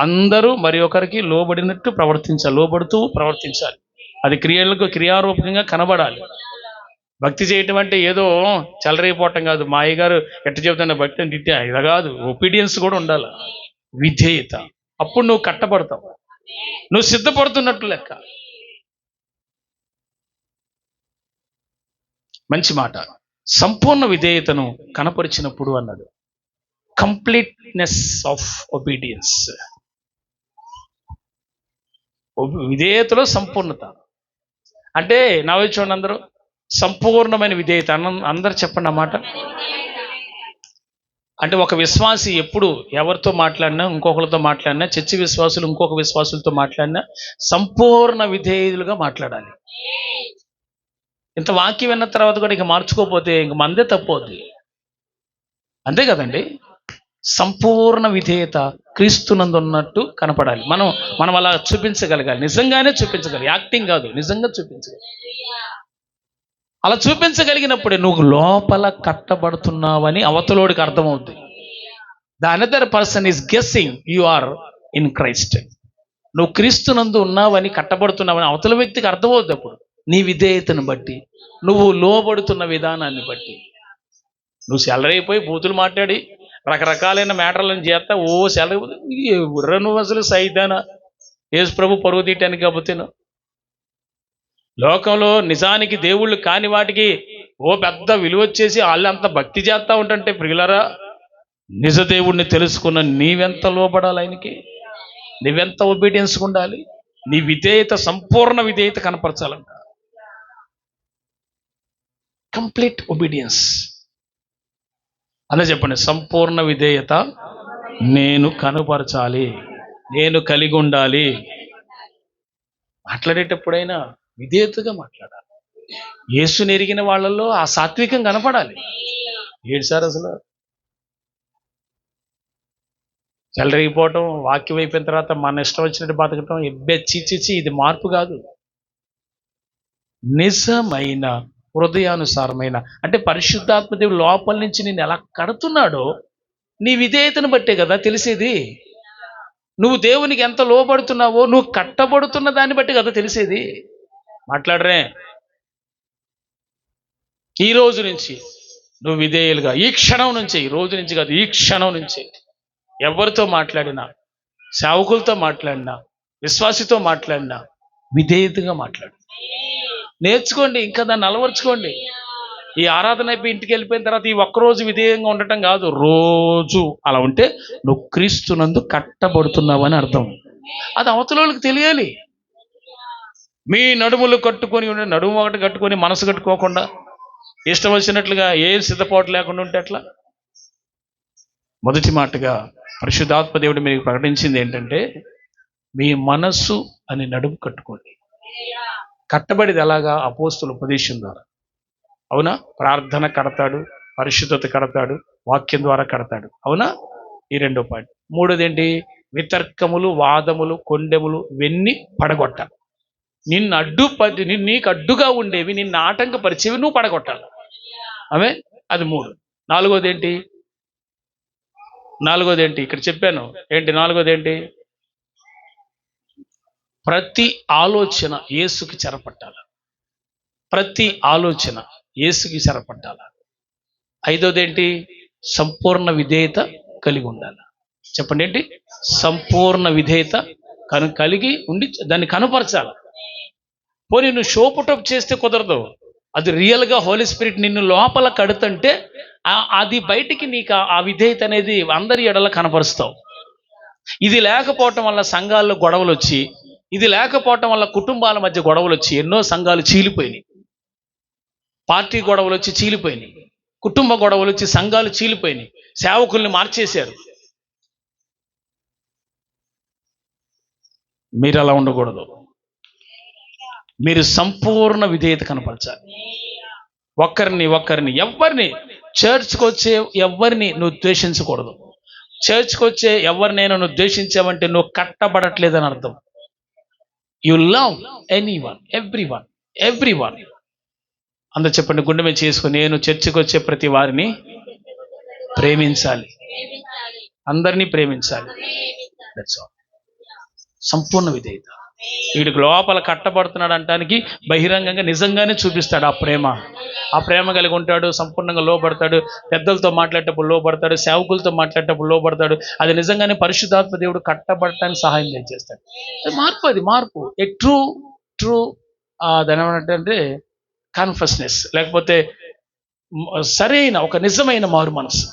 అందరూ మరి ఒకరికి లోబడినట్టు ప్రవర్తించాలి, లోబడుతూ ప్రవర్తించాలి. అది క్రియారూపకంగా కనబడాలి. భక్తి చేయటం అంటే ఏదో చలరైపోవటం కాదు. మా అయ్యగారు ఎట్ట చెబుతున్న భక్తి అంటే ఇట్టే ఇలా కాదు. ఒబీడియన్స్ కూడా ఉండాలి, విధేయత. అప్పుడు నువ్వు కట్టబడతావు, నువ్వు సిద్ధపడుతున్నట్లు లెక్క. మంచి మాట. సంపూర్ణ విధేయతను కనపరిచినప్పుడు అన్నాడు. Completeness of obedience. విధేయతలో సంపూర్ణత అంటే నా చూడండి అందరూ, సంపూర్ణమైన విధేయత. అందరు చెప్పండి అన్నమాట. అంటే ఒక విశ్వాసి ఎప్పుడు ఎవరితో మాట్లాడినా, ఇంకొకరితో మాట్లాడినా, చర్చి విశ్వాసులు ఇంకొక విశ్వాసులతో మాట్లాడినా సంపూర్ణ విధేయులుగా మాట్లాడాలి. ఇంత వాక్యం విన్న తర్వాత కూడా ఇక మార్చుకోకపోతే ఇంక మందే తప్పవుద్ది. అంతే కదండి. సంపూర్ణ విధేయత క్రీస్తునందు ఉన్నట్టు కనపడాలి. మనం అలా చూపించగలగాలి, నిజంగానే చూపించగలగాలి. యాక్టింగ్ కాదు, నిజంగా చూపించగలగాలి. అలా చూపించగలిగినప్పుడే నువ్వు లోపల కట్టబడుతున్నావని అవతలోడికి అర్థమవుద్ది. The another person is guessing you are in Christ. నువ్వు క్రీస్తునందు ఉన్నావని, కట్టబడుతున్నావని అవతల వ్యక్తికి అర్థమవుద్ది. అప్పుడు నీ విధేయతను బట్టి, నువ్వు లోబడుతున్న విధానాన్ని బట్టి. నువ్వు సెలరైపోయి బూతులు మాట్లాడి రకరకాలైన మ్యాటర్లను చేస్తా సెలవు నువ్వు అసలు సైతానా యేసు ప్రభు పరువు తీయటానికి కాకపోతే లోకంలో నిజానికి దేవుళ్ళు కాని వాటికి పెద్ద విలువ వచ్చేసి వాళ్ళంత భక్తి చేస్తూ ఉంటుంటే ప్రియులరా, నిజ దేవుడిని తెలుసుకున్న నీవెంత లోబడాలి ఆయనకి? నీవెంత ఒబీడియన్స్గా ఉండాలి? నీ విధేయత, సంపూర్ణ విధేయత కనపరచాలంట. Complete obedience. అదే చెప్పండి, సంపూర్ణ విధేయత నేను కనపరచాలి, నేను కలిగి ఉండాలి. మాట్లాడేటప్పుడైనా విధేయతగా మాట్లాడాలి. యేసుని ఎరిగిన వాళ్ళల్లో ఆ సాత్వికం కనపడాలి. ఏడుసారి అసలు చెలరిగిపోవటం, వాక్యం అయిపోయిన తర్వాత మన ఇష్టం వచ్చినట్టు బతకటం, చీచి, ఇది మార్పు కాదు. నిజమైన హృదయానుసారమైన, అంటే పరిశుద్ధాత్మ దేవుడు లోపల నుంచి నేను ఎలా కడుతున్నాడో నీ విధేయతను బట్టే కదా తెలిసేది. నువ్వు దేవునికి ఎంత లోబడుతున్నావో, నువ్వు కట్టబడుతున్న దాన్ని బట్టి కదా తెలిసేది. మాట్లాడరే. ఈ రోజు నుంచి నువ్వు విధేయులుగా, ఈ క్షణం నుంచి, ఈ రోజు నుంచి కాదు, ఈ క్షణం నుంచి ఎవరితో మాట్లాడినా, సేవకులతో మాట్లాడినా, విశ్వాసితో మాట్లాడినా విధేయతగా మాట్లాడు. నేర్చుకోండి, ఇంకా దాన్ని అలవర్చుకోండి. ఈ ఆరాధన అయిపోయి ఇంటికి వెళ్ళిపోయిన తర్వాత ఈ ఒక్కరోజు విధేయంగా ఉండటం కాదు, రోజు అలా ఉంటే నువ్వు క్రీస్తునందు కట్టబడుతున్నావని అర్థం. అది అవతల వాళ్ళకి తెలియాలి. మీ నడుములు కట్టుకొని ఉండే, నడుము ఒకటి కట్టుకొని మనసు కట్టుకోకుండా ఇష్టం వచ్చినట్లుగా ఏం సిద్ధపాటు లేకుండా ఉంటే ఎట్లా? మొదటి మాటగా పరిశుద్ధాత్మ దేవుడు మీకు ప్రకటించింది ఏంటంటే, మీ మనస్సు అని నడుము కట్టుకోండి. కట్టబడిది ఎలాగా? అపోస్తుల ఉపదేశం ద్వారా. అవునా? ప్రార్థన కడతాడు, పరిశుద్ధత కడతాడు, వాక్యం ద్వారా కడతాడు. అవునా? ఈ రెండో పాయింట్. మూడోది ఏంటి? వితర్కములు, వాదములు, కొండెములు ఇవన్నీ పడగొట్టాలి. నిన్ను నీకు అడ్డుగా ఉండేవి, నిన్ను ఆటంకపరిచేవి నువ్వు పడగొట్టాలి. ఆమె అది 3. నాలుగోది ఏంటి? ఇక్కడ చెప్పాను ఏంటి? నాలుగోది ఏంటి? ప్రతి ఆలోచన యేసుకి చెరపట్టాలి. ప్రతి ఆలోచన యేసుకి చెరపట్టాలి. ఐదోది ఏంటి? సంపూర్ణ విధేయత కలిగి ఉండాలి. చెప్పండి ఏంటి? సంపూర్ణ విధేయత కలిగి ఉండి దాన్ని కనపరచాలి. పోనీ నువ్వు షో పుటప్ చేస్తే కుదరదు. అది రియల్గా హోలీ స్పిరిట్ నిన్ను లోపల కడుతుంటే అది బయటికి నీకు ఆ విధేయత అనేది అందరి ఎడల కనపరుస్తావు. ఇది లేకపోవటం వల్ల సంఘాల్లో గొడవలు వచ్చి, ఇది లేకపోవటం వల్ల కుటుంబాల మధ్య గొడవలు వచ్చి ఎన్నో సంఘాలు చీలిపోయినాయి. పార్టీ గొడవలు వచ్చి చీలిపోయినాయి, కుటుంబ గొడవలు వచ్చి సంఘాలు చీలిపోయినాయి, సేవకుల్ని మార్చేశారు. మీరు అలా ఉండకూడదు. మీరు సంపూర్ణ విధేయత కనపరచాలి. ఒక్కరిని ఎవరిని చర్చ్కి వచ్చే ఎవరిని నువ్వు ద్వేషించకూడదు. చర్చ్కి వచ్చే ఎవరినైనా నువ్వు ద్వేషించావంటే నువ్వు కట్టబడట్లేదని అర్థం. You love anyone, everyone. అందరూ చెప్పండి, గుండె మీద చేసుకుని, నేను చర్చికి వచ్చే ప్రతి వారిని ప్రేమించాలి, అందరినీ ప్రేమించాలి. సంపూర్ణ విధేయత. వీడికి లోపల కట్టబడుతున్నాడు అంటానికి బహిరంగంగా నిజంగానే చూపిస్తాడు ఆ ప్రేమ కలిగి ఉంటాడు, సంపూర్ణంగా లోబడతాడు, పెద్దలతో మాట్లాడేటప్పుడు లోబడతాడు, సేవకులతో మాట్లాడేటప్పుడు లోబడతాడు. అది నిజంగానే పరిశుద్ధాత్మ దేవుడు కట్టబడటానికి సహాయం చేస్తాడు. అది మార్పు. ఏ ట్రూ దాని ఏమంటే కాన్ఫెస్నెస్, లేకపోతే సరైన ఒక నిజమైన మారు మనసు.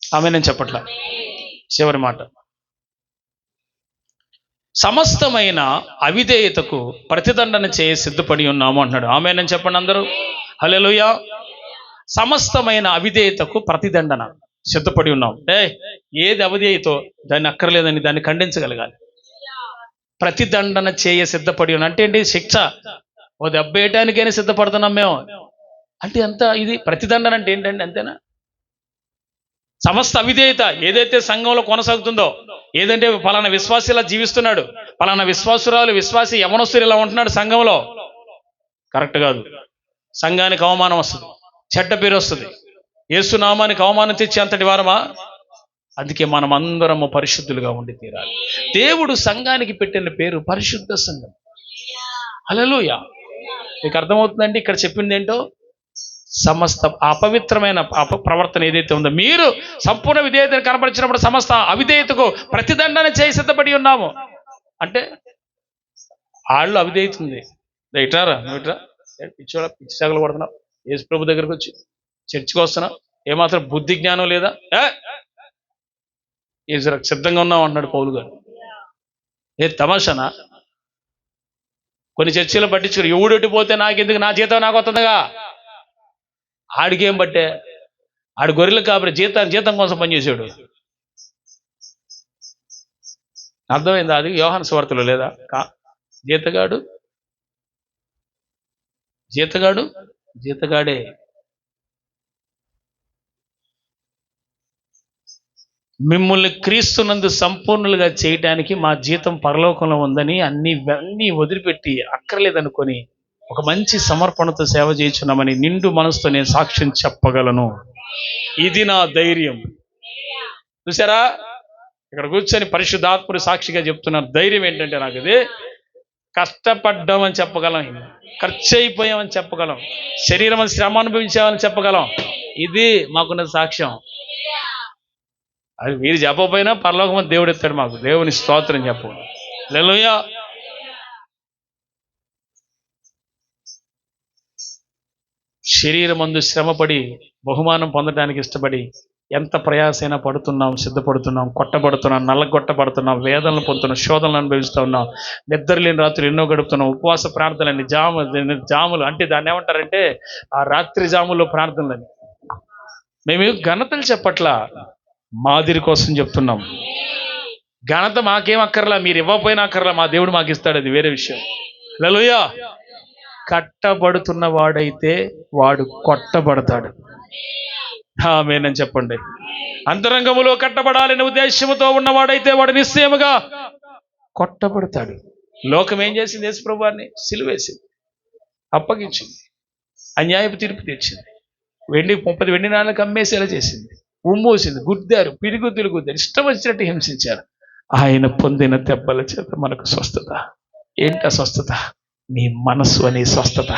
ఆమె నేను చెప్పట్లా. చివరి మాట, సమస్తమైన అవిధేయతకు ప్రతిదండన చేయ సిద్ధపడి ఉన్నాము అంటున్నాడు. ఆమె నేను చెప్పండి అందరూ. హల్లెలూయా. సమస్తమైన అవిధేయతకు ప్రతిదండన సిద్ధపడి ఉన్నాం. ఏది అవిధేయతో దాన్ని అక్కర్లేదని దాన్ని ఖండించగలగాలి. ప్రతిదండన చేయ సిద్ధపడి ఉన్నాం అంటే ఏంటి? శిక్ష. ఓ దెబ్బ వేయటానికైనా సిద్ధపడుతున్నాం మేము అంటే ఎంత ఇది? ప్రతిదండన అంటే ఏంటండి? అంతేనా? సమస్త అవిధేయత ఏదైతే సంఘంలో కొనసాగుతుందో, ఏదంటే ఫలానా విశ్వాసి ఇలా జీవిస్తున్నాడు, ఫలానా విశ్వాసి యవనస్తులు ఇలా ఉంటున్నాడు సంఘంలో, కరెక్ట్ కాదు. సంఘానికి అవమానం వస్తుంది, చెడ్డ పేరు వస్తుంది, యేసునామానికి అవమానం తెచ్చి అంతటి వారమా? అందుకే మనం అందరము పరిశుద్ధులుగా ఉండి తీరాలి. దేవుడు సంఘానికి పెట్టిన పేరు పరిశుద్ధ సంఘం. హల్లెలూయా. మీకు అర్థమవుతుందండి ఇక్కడ చెప్పింది ఏంటో? సమస్త అపవిత్రమైన ప్రవర్తన ఏదైతే ఉందో, మీరు సంపూర్ణ విధేయతను కనపరిచినప్పుడు సమస్త అవిధేయతకు ప్రతిదండన చేసి సిద్ధపడి ఉన్నాము అంటే వాళ్ళు అవిధేయతుంది. ఇట్రారా, ఇట్రా, పిచ్చి సాగులు పడుతున్నావు, యేసు ప్రభు దగ్గరకు వచ్చి చర్చికి వస్తున్నావు, ఏమాత్రం బుద్ధి జ్ఞానం లేదా? సిద్ధంగా ఉన్నావు అంటున్నాడు పౌలు గారు. తమాషానా? కొన్ని చర్చిలో పట్టించుకుని ఎవడొట్టి పోతే నాకెందుకు, నా జీతం నాకు వస్తుందిగా. ఆడికేం బట్టే? ఆడు గొర్రెలు కాబట్టి జీతం కోసం పనిచేసాడు. అర్థమైందా? అది యోహాను సువార్తలో లేదా? జీతగాడే. మిమ్మల్ని క్రీస్తునందు సంపూర్ణులుగా చేయటానికి మా జీతం పరలోకంలో ఉందని అన్నీ వదిలిపెట్టి అక్కర్లేదనుకొని ఒక మంచి సమర్పణతో సేవ చేయించున్నామని నిండు మనసుతో నేను సాక్ష్యం చెప్పగలను. ఇది నా ధైర్యం. చూసారా, ఇక్కడ కూర్చొని పరిశుద్ధాత్ముడు సాక్షిగా చెప్తున్న ధైర్యం ఏంటంటే నాకు ఇది కష్టపడ్డామని చెప్పగలం, ఖర్చు అయిపోయామని చెప్పగలం, శరీరం శ్రమ అనుభవించామని చెప్పగలం. ఇది మాకున్న సాక్ష్యం. అది మీరు చెప్పకపోయినా పరలోకం దేవుడు ఎత్తాడు మాకు. దేవుని స్తోత్రం చెప్పు. హల్లెలూయా. శరీరమందు శ్రమపడి బహుమానం పొందడానికి ఇష్టపడి ఎంత ప్రయాసైనా పడుతున్నాం, సిద్ధపడుతున్నాం, కొట్టబడుతున్నాం, నల్లగొట్టబడుతున్నాం, వేదనలు పొందుతున్నాం, శోధనలు అనుభవిస్తూ ఉన్నాం, నిద్ర లేని రాత్రులు ఎన్నో గడుపుతున్నాం, ఉపవాస ప్రార్థనలని, జాములు అంటే దాన్ని ఏమంటారంటే ఆ రాత్రి జాముల్లో ప్రార్థనలని. మేము ఘనతలు చెప్పట్లా, మాదిరి కోసం చెప్తున్నాం. ఘనత మాకేం అక్కర్లా, మీరు ఇవ్వకపోయినా అక్కర్లా, మా దేవుడు మాకు ఇస్తాడు, అది వేరే విషయం. హల్లెలూయా. కట్టబడుతున్న వాడైతే వాడు కొట్టబడతాడు. ఆమేన్ చెప్పండి. అంతరంగములో కట్టబడాలనే ఉద్దేశంతో ఉన్నవాడైతే వాడు నిశ్చయముగా కొట్టబడతాడు. లోకం ఏం చేసింది? యేసు ప్రభువాన్ని సిలువేసింది, అప్పగించింది, అన్యాయపు తీర్పు తెచ్చింది, 30 వెండి నాణాలకు అమ్మేసేలా చేసింది, ఉమ్మూసింది, గుద్దారు, పిడిగుద్దులు గుద్దారు, ఇష్టం వచ్చినట్టు హింసించారు. ఆయన పొందిన దెబ్బల చేత మనకు స్వస్థత. ఏంట స్వస్థత? నీ మనస్సు అనే స్వస్థత.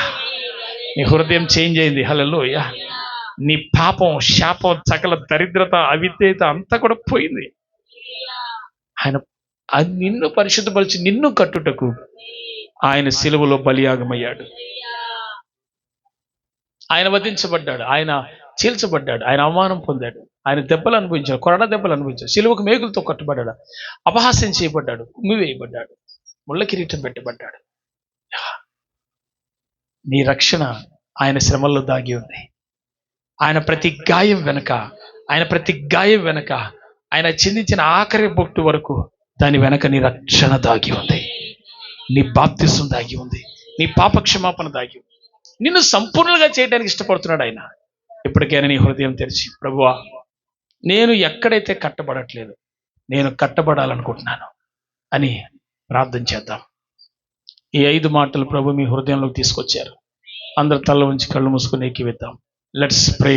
నీ హృదయం చేంజ్ అయింది. హల్లెలూయా. నీ పాపం, శాపం, సకల దరిద్రత, అవిధేయత అంతా కూడా పోయింది. ఆయన నిన్ను పరిశుద్ధపరిచి నిన్ను కట్టుటకు ఆయన సిలువలో బలియాగమయ్యాడు. ఆయన వధించబడ్డాడు, ఆయన చీల్చబడ్డాడు, ఆయన అవమానం పొందాడు, ఆయన దెబ్బలు అనుభవించాడు, కొరడా దెబ్బలు అనుభవించాడు, సిలువకు మేకులతో కట్టుబడ్డాడు, అపహాస్యం చేయబడ్డాడు, కుమ్మి వేయబడ్డాడు, ముళ్ళ కిరీటం పెట్టబడ్డాడు. నీ రక్షణ ఆయన శ్రమల్లో దాగి ఉంది. ఆయన ప్రతి గాయం వెనక, ఆయన చిందించిన ఆఖరి బొట్టు వరకు దాని వెనక నీ రక్షణ దాగి ఉంది, నీ బాప్తిసం దాగి ఉంది, నీ పాప క్షమాపణ దాగి ఉంది. నిన్ను సంపూర్ణంగా చేయడానికి ఇష్టపడుతున్నాడు ఆయన. ఇప్పటికైనా నీ హృదయం తెరిచి, ప్రభువా నేను ఎక్కడైతే కట్టబడట్లేదు, నేను కట్టబడాలనుకుంటున్నాను అని ప్రార్థన చేద్దాం. ఈ 5 మాటలు ప్రభు మీ హృదయంలోకి తీసుకొచ్చారు. అందరు తల ఉంచి కళ్ళు మూసుకుని ఎక్కివేద్దాం. Let's pray.